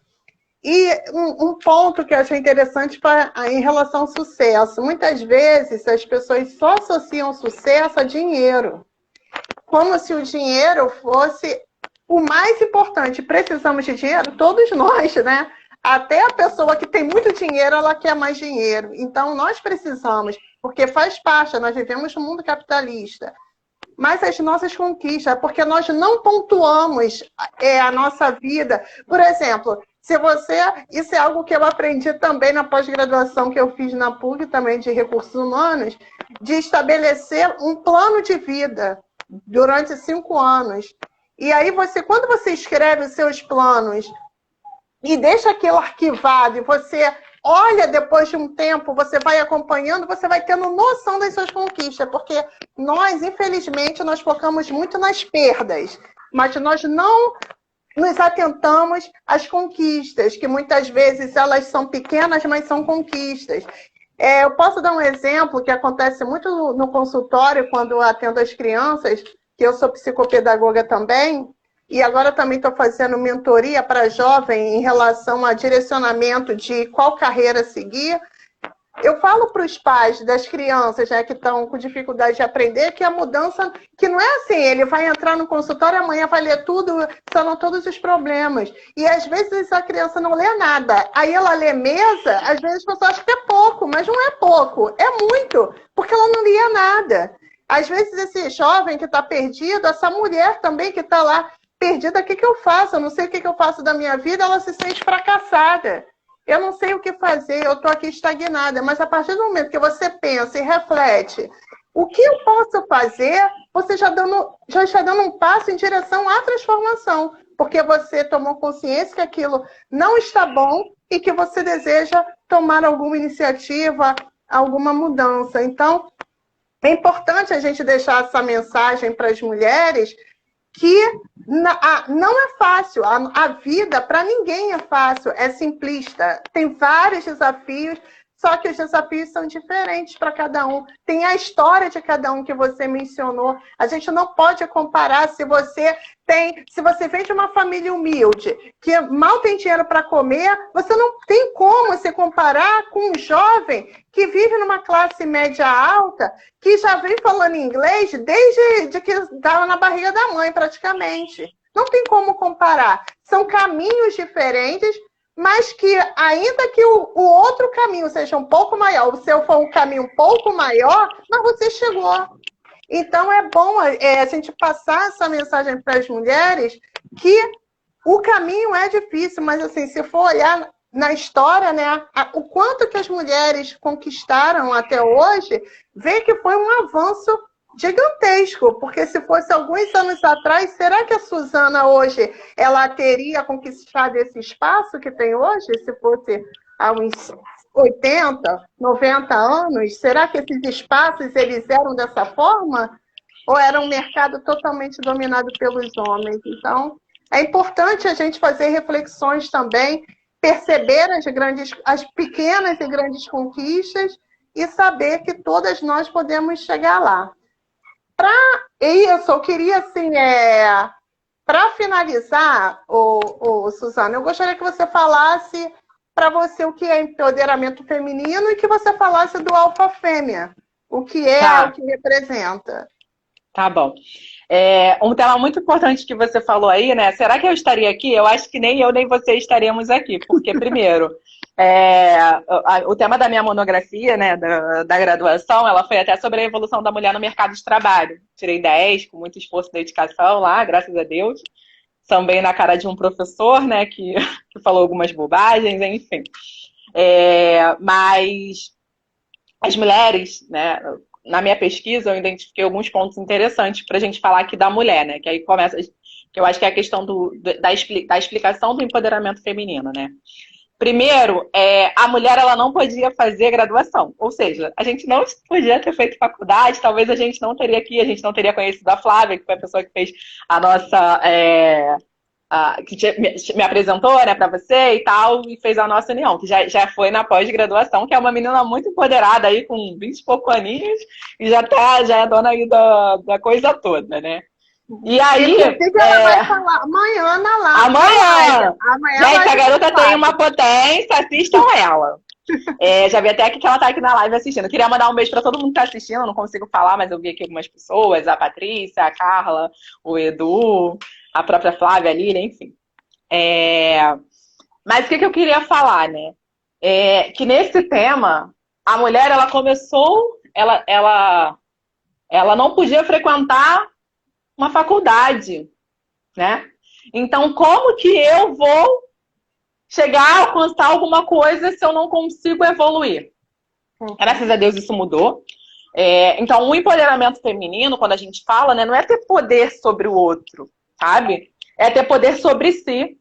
E um ponto que eu achei interessante em relação ao sucesso. Muitas vezes as pessoas só associam sucesso a dinheiro, como se o dinheiro fosse o mais importante. Precisamos de dinheiro? Todos nós, né? Até a pessoa que tem muito dinheiro, ela quer mais dinheiro. Então, nós precisamos, porque faz parte, nós vivemos num mundo capitalista. Mas as nossas conquistas, porque nós não pontuamos a nossa vida. Por exemplo, se você... Isso é algo que eu aprendi também na pós-graduação que eu fiz na PUC, também de Recursos Humanos, de estabelecer um plano de vida durante 5 anos. E aí, quando você escreve os seus planos e deixa aquilo arquivado, e você olha depois de um tempo, você vai acompanhando, você vai tendo noção das suas conquistas, porque nós, infelizmente, nós focamos muito nas perdas, mas nós não nos atentamos às conquistas, que muitas vezes elas são pequenas, mas são conquistas. Eu posso dar um exemplo que acontece muito no consultório, quando eu atendo as crianças, que eu sou psicopedagoga também, e agora também estou fazendo mentoria para jovem em relação a direcionamento de qual carreira seguir. Eu falo para os pais das crianças, né, que estão com dificuldade de aprender, que a mudança, que não é assim, ele vai entrar no consultório, amanhã vai ler tudo, sanar todos os problemas. E às vezes a criança não lê nada. Aí ela lê mesa, às vezes as pessoas acham que é pouco, mas não é pouco, é muito, porque ela não lia nada. Às vezes esse jovem que está perdido, essa mulher também que está lá perdida, o que eu faço? Eu não sei o que eu faço da minha vida, ela se sente fracassada. Eu não sei o que fazer, eu estou aqui estagnada. Mas a partir do momento que você pensa e reflete, o que eu posso fazer, você já está dando um passo em direção à transformação. Porque você tomou consciência que aquilo não está bom e que você deseja tomar alguma iniciativa, alguma mudança. Então, é importante a gente deixar essa mensagem para as mulheres que não é fácil. A vida, para ninguém é fácil, é simplista. Tem vários desafios, só que os desafios são diferentes para cada um. Tem a história de cada um que você mencionou. A gente não pode comparar se você vem de uma família humilde, que mal tem dinheiro para comer, você não tem como se comparar com um jovem que vive numa classe média alta, que já vem falando inglês desde que estava na barriga da mãe, praticamente. Não tem como comparar. São caminhos diferentes, mas que, ainda que o outro caminho seja um pouco maior, o seu for um caminho um pouco maior, mas você chegou. Então, é bom a gente passar essa mensagem para as mulheres que o caminho é difícil, mas, assim, se for olhar na história, né, o quanto que as mulheres conquistaram até hoje, vê que foi um avanço gigantesco, porque se fosse alguns anos atrás, será que a Suzana hoje ela teria conquistado esse espaço que tem hoje, se fosse há uns 80, 90 anos? Será que esses espaços eles eram dessa forma? Ou era um mercado totalmente dominado pelos homens? Então, é importante a gente fazer reflexões também, perceber as pequenas e grandes conquistas e saber que todas nós podemos chegar lá. Para isso, eu queria, assim, para finalizar, Suzana, eu gostaria que você falasse para você o que é empoderamento feminino e que você falasse do alfa fêmea, o que é, o que representa. Tá bom. Um tema muito importante que você falou aí, né? Será que eu estaria aqui? Eu acho que nem eu nem você estaríamos aqui, porque, primeiro, o tema da minha monografia, né, da graduação, ela foi até sobre a evolução da mulher no mercado de trabalho. Tirei 10, com muito esforço e dedicação lá, graças a Deus. Também na cara de um professor, né, que falou algumas bobagens, enfim. Mas as mulheres, né, na minha pesquisa, eu identifiquei alguns pontos interessantes para a gente falar aqui da mulher, né? Que aí começa, que eu acho que é a questão da explicação do empoderamento feminino, né? Primeiro, a mulher ela não podia fazer graduação, ou seja, a gente não podia ter feito faculdade, talvez a gente não teria aqui, a gente não teria conhecido a Flávia, que foi a pessoa que fez a nossa, que me apresentou, né, para você e tal, e fez a nossa união, que já foi na pós-graduação, que é uma menina muito empoderada aí, com 20 e poucos aninhos, e já é dona aí da coisa toda, né? E aí, inclusive, ela vai falar amanhã na live. Amanhã gente, a garota tem uma potência, assistam ela. Já vi até que ela tá aqui na live assistindo. Eu queria mandar um beijo pra todo mundo que tá assistindo, eu não consigo falar, mas eu vi aqui algumas pessoas, a Patrícia, a Carla, o Edu, a própria Flávia, a Lília, enfim. Mas o que eu queria falar, né? Que nesse tema, a mulher, ela começou, ela não podia frequentar uma faculdade, né? Então, como que eu vou chegar a alcançar alguma coisa se eu não consigo evoluir? Graças a Deus isso mudou. Então, o empoderamento feminino, quando a gente fala, né, não é ter poder sobre o outro, sabe? É ter poder sobre si.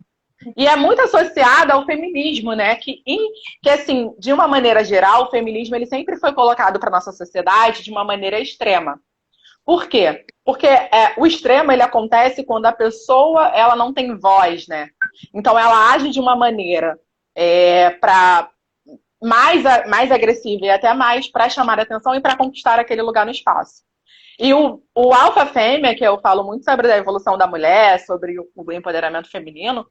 E é muito associado ao feminismo, né? Que assim, de uma maneira geral, o feminismo ele sempre foi colocado para nossa sociedade de uma maneira extrema. Por quê? Porque o extremo ele acontece quando a pessoa ela não tem voz, né? Então ela age de uma maneira mais agressiva e até mais para chamar a atenção e para conquistar aquele lugar no espaço. E o Alpha Fêmea, que eu falo muito sobre a evolução da mulher, sobre o empoderamento feminino,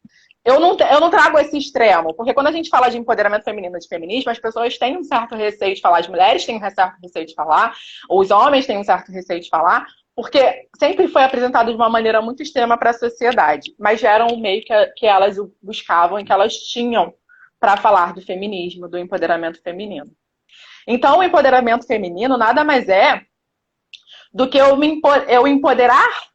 eu não trago esse extremo, porque quando a gente fala de empoderamento feminino e de feminismo, as pessoas têm um certo receio de falar, as mulheres têm um certo receio de falar, os homens têm um certo receio de falar, porque sempre foi apresentado de uma maneira muito extrema para a sociedade, mas já era um meio que elas buscavam e que elas tinham para falar do feminismo, do empoderamento feminino. Então, o empoderamento feminino nada mais é do que eu empoderar,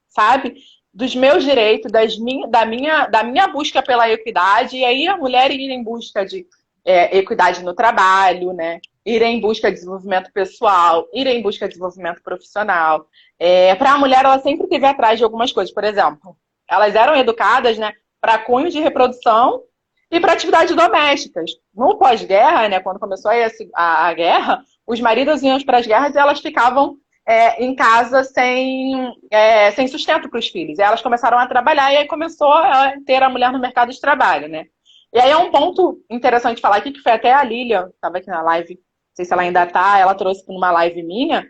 sabe? Dos meus direitos, da minha busca pela equidade, e aí a mulher ir em busca de equidade no trabalho, né? Ir em busca de desenvolvimento pessoal, ir em busca de desenvolvimento profissional. Para a mulher, ela sempre esteve atrás de algumas coisas. Por exemplo, elas eram educadas, né, para cunhos de reprodução e para atividades domésticas. No pós-guerra, né, quando começou a guerra, os maridos iam para as guerras e elas ficavam em casa sem sustento para os filhos. E elas começaram a trabalhar e aí começou a ter a mulher no mercado de trabalho, né? E aí é um ponto interessante falar aqui, que foi até a Lília, estava aqui na live, não sei se ela ainda está, ela trouxe numa live minha,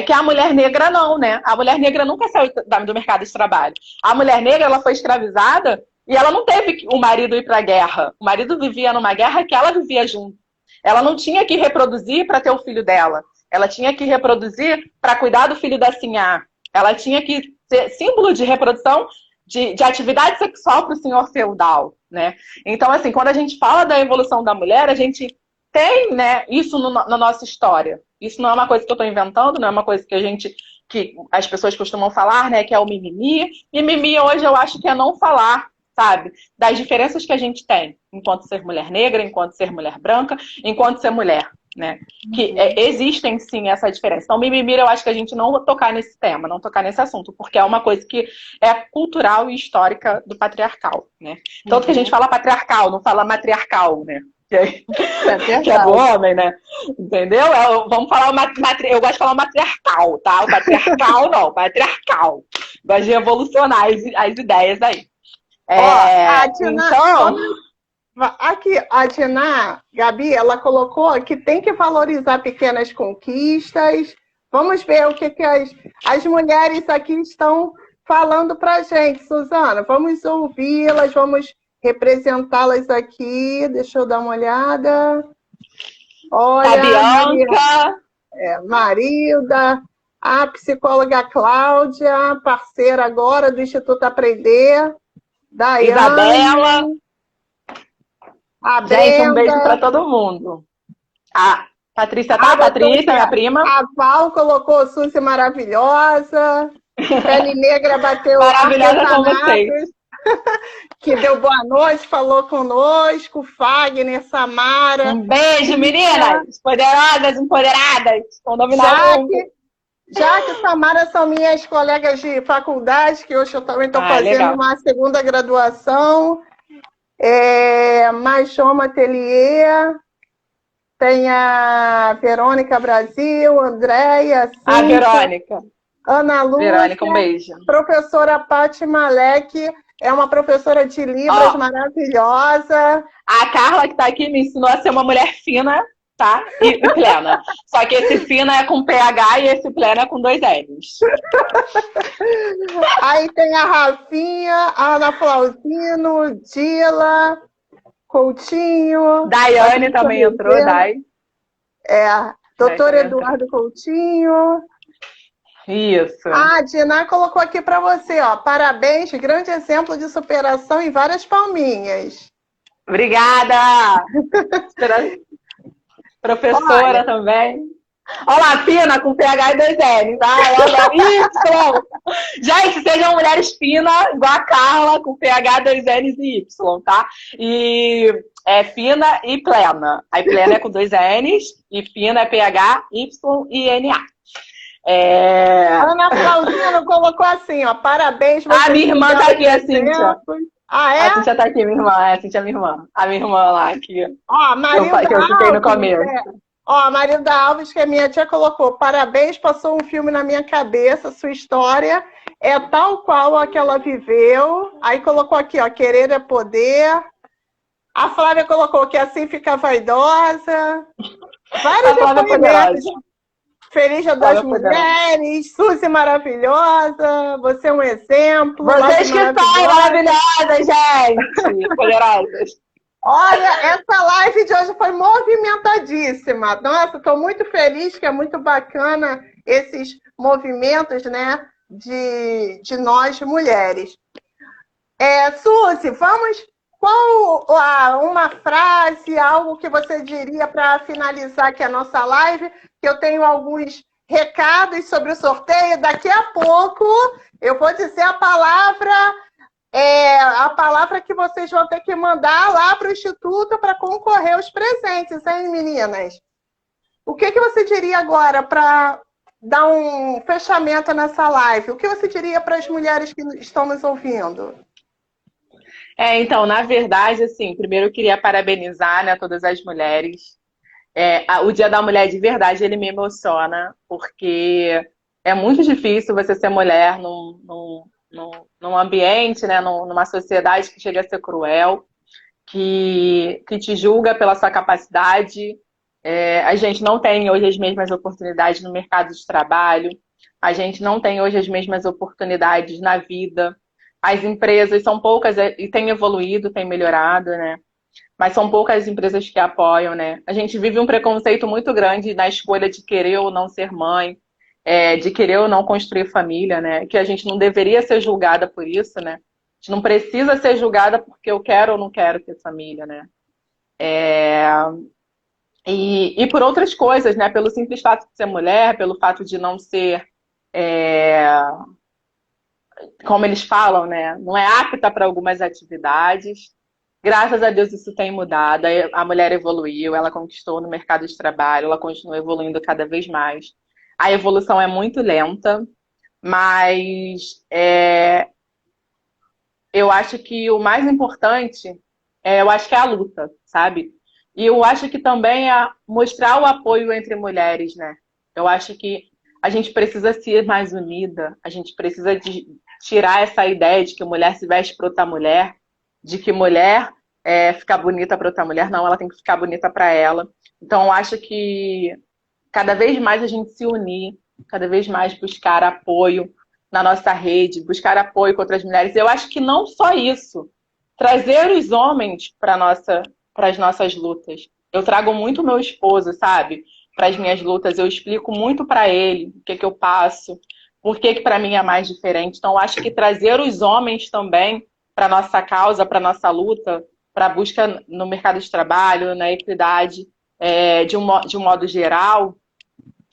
que a mulher negra não, né? A mulher negra nunca saiu do mercado de trabalho. A mulher negra, ela foi escravizada e ela não teve o marido ir para a guerra. O marido vivia numa guerra que ela vivia junto. Ela não tinha que reproduzir para ter o filho dela. Ela tinha que reproduzir para cuidar do filho da sinhá. Ela tinha que ser símbolo de reprodução de atividade sexual para o senhor feudal, né? Então, assim, quando a gente fala da evolução da mulher, a gente tem, né, isso na nossa história. Isso não é uma coisa que eu estou inventando, não é uma coisa que as pessoas costumam falar, né, que é o mimimi. Mimimi hoje eu acho que é não falar, sabe, das diferenças que a gente tem enquanto ser mulher negra, enquanto ser mulher branca, enquanto ser mulher. Né? Que existem sim essa diferença. Então, mimimi, eu acho que a gente não tocar nesse tema, não tocar nesse assunto, porque é uma coisa que é cultural e histórica do patriarcal, né? Tanto que a gente fala patriarcal, não fala matriarcal, né? Que é do homem, né? Entendeu? Vamos falar eu gosto de falar matriarcal, tá? O patriarcal não, patriarcal. Gosto de evolucionar as ideias aí. Então... Aqui, a Diná, Gabi, ela colocou que tem que valorizar pequenas conquistas. Vamos ver o que as mulheres aqui estão falando pra gente, Suzana. Vamos ouvi-las, vamos representá-las aqui. Deixa eu dar uma olhada. Olha, a Bianca. Marilda, a psicóloga Cláudia, parceira agora do Instituto Aprender. Daiane, Isabela. A gente, um beijo para todo mundo. A Patrícia tá? A Patrícia, minha prima. A Val colocou Suzy maravilhosa. Pele Negra bateu maravilhosa com vocês. que deu boa noite, falou conosco, Fagner, Samara. Um beijo, meninas! Poderosas, empoderadas! Vão dominar o mundo. Já que Samara são minhas colegas de faculdade, que hoje eu também estou fazendo legal. uma segunda graduação. Machoma Atelier, tem a Verônica Brasil, Andréia, Cíntia, Verônica. Ana Lúcia. Verônica, um beijo. Professora Paty Malek, é uma professora de Libras maravilhosa. A Carla, que está aqui, me ensinou a ser uma mulher fina, tá? E plena. Só que esse fina é com PH e esse plena é com 2 L's. Aí tem a Rafinha, a Ana Flauzino, Dila, Coutinho. Daiane também entrou, Dai. Doutor Eduardo Coutinho. Isso. A Diná colocou aqui para você, ó. Parabéns, grande exemplo de superação e várias palminhas. Obrigada! Professora também. Olha lá, fina com PH e 2 N, tá? Y! Gente, sejam mulheres finas, igual a Carla, com PH, 2 N's e Y, tá? E é fina e plena. Aí plena é com 2 N's e fina é PH, Y e NA. Ana Flauzino colocou assim, ó. Parabéns. A minha irmã tá aqui, a Cíntia. Ah, é? A Cíntia tá aqui, minha irmã. A Cíntia é minha irmã. A minha irmã lá aqui. Ó, Marilda que eu citei no começo. Ó, Marilda Alves, que a minha tia colocou. Parabéns, passou um filme na minha cabeça. Sua história é tal qual a que ela viveu. Aí colocou aqui, ó. Querer é poder. A Flávia colocou que assim fica vaidosa. Vários depoimentos. Feliz Dia das Mulheres, Suzy maravilhosa, você é um exemplo. Vocês que são maravilhosas, gente! Poderosas. Olha, essa live de hoje foi movimentadíssima. Nossa, estou muito feliz, que é muito bacana esses movimentos, né, de nós mulheres. Suzy, vamos... Qual uma frase, algo que você diria para finalizar aqui a nossa live? Que eu tenho alguns recados sobre o sorteio. Daqui a pouco eu vou dizer a palavra que vocês vão ter que mandar lá para o Instituto para concorrer aos presentes, hein, meninas? O que você diria agora para dar um fechamento nessa live? O que você diria para as mulheres que estão nos ouvindo? Então, na verdade, assim, primeiro eu queria parabenizar, né, todas as mulheres. O Dia da Mulher, de verdade, ele me emociona, porque é muito difícil você ser mulher num ambiente, né, numa sociedade que chega a ser cruel, que te julga pela sua capacidade. A gente não tem hoje as mesmas oportunidades no mercado de trabalho, a gente não tem hoje as mesmas oportunidades na vida. As empresas são poucas e têm evoluído, têm melhorado, né? Mas são poucas as empresas que apoiam, né? A gente vive um preconceito muito grande na escolha de querer ou não ser mãe, de querer ou não construir família, né? Que a gente não deveria ser julgada por isso, né? A gente não precisa ser julgada porque eu quero ou não quero ter família, né? E por outras coisas, né? Pelo simples fato de ser mulher, pelo fato de não ser... como eles falam, né? Não é apta para algumas atividades. Graças a Deus isso tem mudado. A mulher evoluiu, ela conquistou no mercado de trabalho, ela continua evoluindo cada vez mais. A evolução é muito lenta, mas eu acho que o mais importante eu acho que é a luta, sabe? E eu acho que também é mostrar o apoio entre mulheres, né? Eu acho que a gente precisa ser mais unida, a gente precisa tirar essa ideia de que mulher se veste para outra mulher, de que mulher fica bonita para outra mulher. Não, ela tem que ficar bonita para ela. Então, eu acho que cada vez mais a gente se unir, cada vez mais buscar apoio na nossa rede, buscar apoio com outras mulheres. Eu acho que não só isso, trazer os homens para as nossas lutas. Eu trago muito meu esposo, sabe? Para as minhas lutas, eu explico muito para ele o que eu passo, por que para mim é mais diferente. Então, acho que trazer os homens também para a nossa causa, para a nossa luta, para a busca no mercado de trabalho, na equidade, de um modo geral,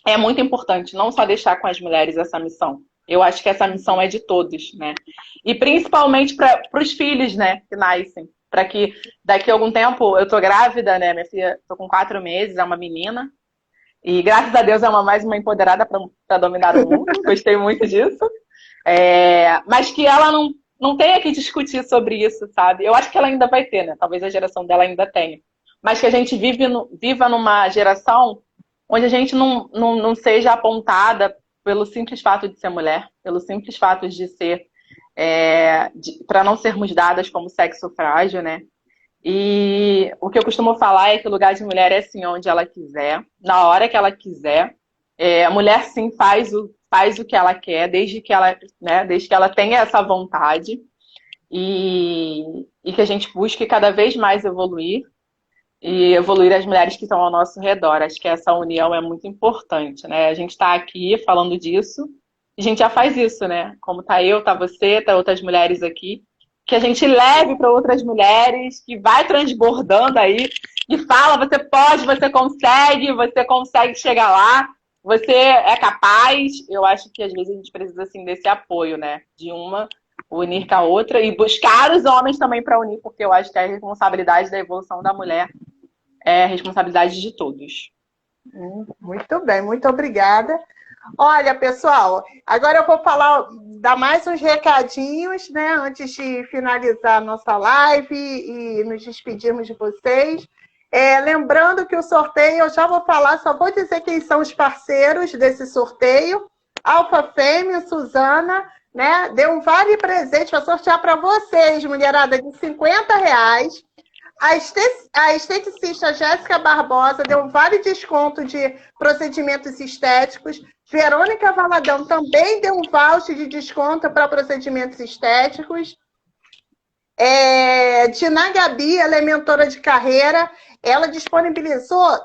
é muito importante. Não só deixar com as mulheres essa missão, Eu acho que essa missão é de todos, né? E principalmente para os filhos, né, que nascem. Para que daqui a algum tempo, eu tô grávida, né? Minha filha, tô com 4 meses, é uma menina. E graças a Deus é mais uma empoderada para dominar o mundo. Gostei muito disso. Mas que ela não tenha que discutir sobre isso, sabe? Eu acho que ela ainda vai ter, né? Talvez a geração dela ainda tenha. Mas que a gente viva numa geração onde a gente não seja apontada pelo simples fato de ser mulher, pelo simples fato de ser, para não sermos dadas como sexo frágil, né? E o que eu costumo falar é que o lugar de mulher é assim, onde ela quiser, na hora que ela quiser. A mulher sim faz o que ela quer, desde que ela tenha essa vontade e que a gente busque cada vez mais evoluir e evoluir as mulheres que estão ao nosso redor. Acho que essa união é muito importante, né? A gente está aqui falando disso, e a gente já faz isso, né? Como tá eu, tá você, tá outras mulheres aqui, que a gente leve para outras mulheres, que vai transbordando aí, e fala, você consegue chegar lá, você é capaz. Eu acho que às vezes a gente precisa assim, desse apoio, né? De uma unir com a outra e buscar os homens também para unir, porque eu acho que a responsabilidade da evolução da mulher é a responsabilidade de todos. Muito bem, muito obrigada. Olha, pessoal, agora eu vou dar mais uns recadinhos, né, antes de finalizar a nossa live e nos despedirmos de vocês. Lembrando que o sorteio, eu já vou falar, só vou dizer quem são os parceiros desse sorteio. Alfa Fêmea, Suzana, né, deu um vale presente para sortear para vocês, mulherada, de R$50. A esteticista Jéssica Barbosa deu um vale desconto de procedimentos estéticos. Verônica Valadão também deu um voucher de desconto para procedimentos estéticos. Dina Gabi, ela é mentora de carreira. Ela disponibilizou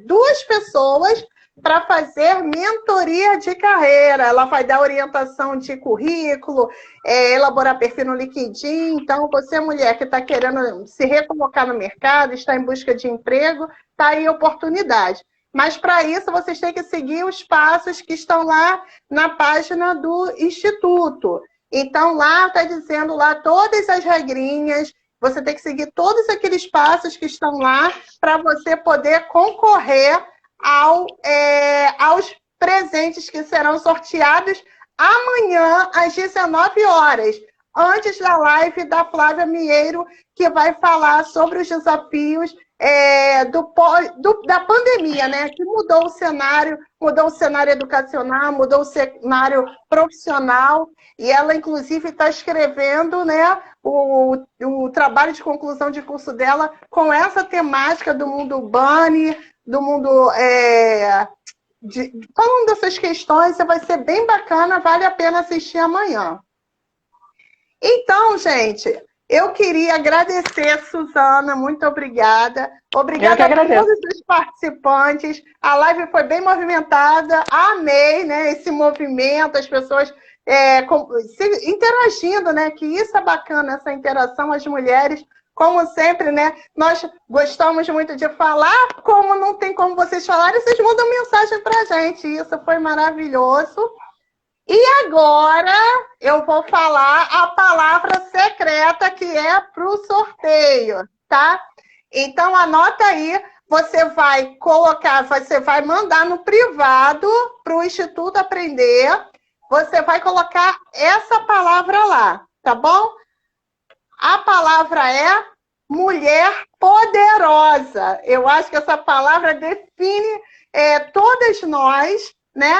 duas pessoas para fazer mentoria de carreira. Ela vai dar orientação de currículo, elaborar perfil no LinkedIn. Então, você, mulher que está querendo se recolocar no mercado, está em busca de emprego, está aí a oportunidade. Mas, para isso, vocês têm que seguir os passos que estão lá na página do Instituto. Então, lá está dizendo lá todas as regrinhas. Você tem que seguir todos aqueles passos que estão lá para você poder concorrer aos presentes que serão sorteados amanhã, às 19 horas, antes da live da Flávia Mieiro, que vai falar sobre os desafios da pandemia, né? Que mudou o cenário educacional, mudou o cenário profissional, e ela, inclusive, está escrevendo, né, o trabalho de conclusão de curso dela com essa temática do mundo Bunny, do mundo... falando dessas questões, vai ser bem bacana, vale a pena assistir amanhã. Então, gente, eu queria agradecer, Suzana, muito obrigada. Obrigada a todos os participantes. A live foi bem movimentada, amei, né, esse movimento, as pessoas interagindo, né, que isso é bacana, essa interação, as mulheres. Como sempre, né? Nós gostamos muito de falar, como não tem como vocês falarem, vocês mandam mensagem para a gente. Isso foi maravilhoso. E agora eu vou falar a palavra secreta que é para o sorteio, tá? Então anota aí, você vai mandar no privado para o Instituto Aprender. Você vai colocar essa palavra lá, tá bom? A palavra é mulher poderosa. Eu acho que essa palavra define todas nós, né?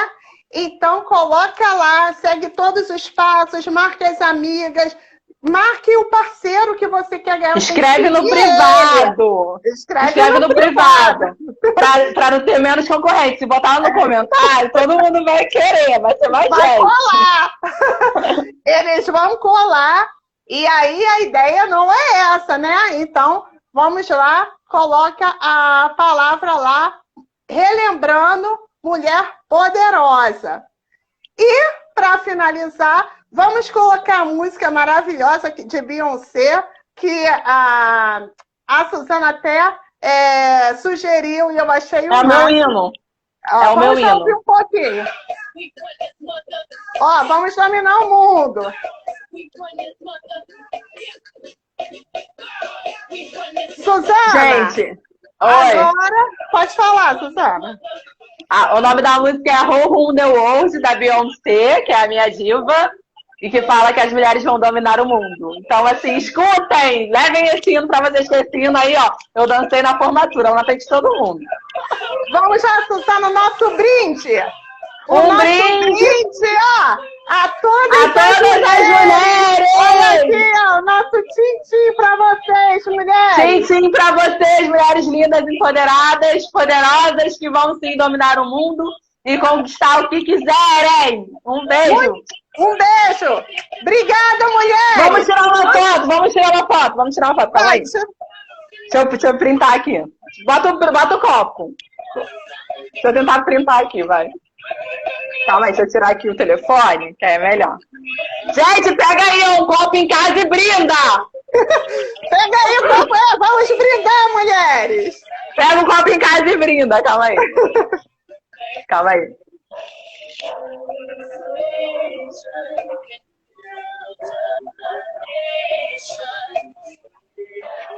Então, coloca lá, segue todos os passos, marque as amigas, marque o parceiro que você quer ganhar. Escreve no privado. Escreve no privado. Para não ter menos concorrente. Se botar no comentário, todo mundo vai querer, vai ser mais gente. Vai colar. Eles vão colar. E aí a ideia não é essa, né? Então, vamos lá, coloca a palavra lá, relembrando mulher poderosa. E, para finalizar, vamos colocar a música maravilhosa de Beyoncé, que a Suzana até sugeriu e eu achei o meu hino. É o meu hino. Vamos ouvir um pouquinho. Ó, vamos dominar o mundo. Suzana! Gente, oi. Agora, pode falar, Suzana. O nome da música é Who Rule the World, da Beyoncé, que é a minha diva, e que fala que as mulheres vão dominar o mundo. Então, assim, escutem, levem esse hino pra vocês ter esse hino aí, ó. Eu dancei na formatura, na frente de todo mundo. Vamos já, Suzana, o nosso brinde. Um brinde, ó, a todas as mulheres. Olha aqui, ó, o nosso tchim-tchim pra vocês, mulheres. Tchim-tchim pra vocês, mulheres lindas, empoderadas, poderosas, que vão sim dominar o mundo e conquistar o que quiserem. Um beijo. Um beijo. Obrigada, mulher. Vamos tirar uma foto, calma aí. Deixa eu printar aqui. Bota o copo. Deixa eu tentar printar aqui, vai. Calma aí, deixa eu tirar aqui o telefone, que é melhor. Gente, pega aí um copo em casa e brinda! Pega aí o copo, vamos brindar, mulheres! Pega um copo em casa e brinda, calma aí. Calma aí.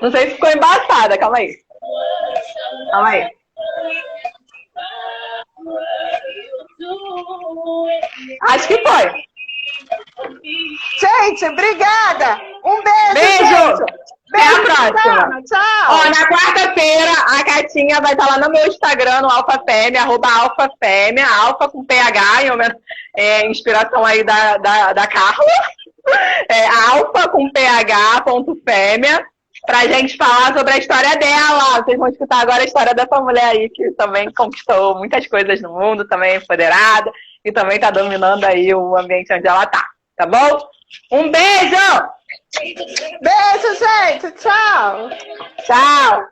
Não sei se ficou embaçada, calma aí. Calma aí. Acho que foi. Gente, obrigada. Um beijo. Beijo. Gente. Até a próxima. Tchau. Ó, na quarta-feira, a Catinha vai estar lá no meu Instagram, no AlphaFêmea, @AlphaFêmea, Alpha com PH, inspiração aí da Carla. Alpha com PH.fêmea, pra gente falar sobre a história dela. Vocês vão escutar agora a história dessa mulher aí, que também conquistou muitas coisas no mundo, também é empoderada, e também tá dominando aí o ambiente onde ela tá bom? Um beijo! Beijo, gente! Tchau! Tchau!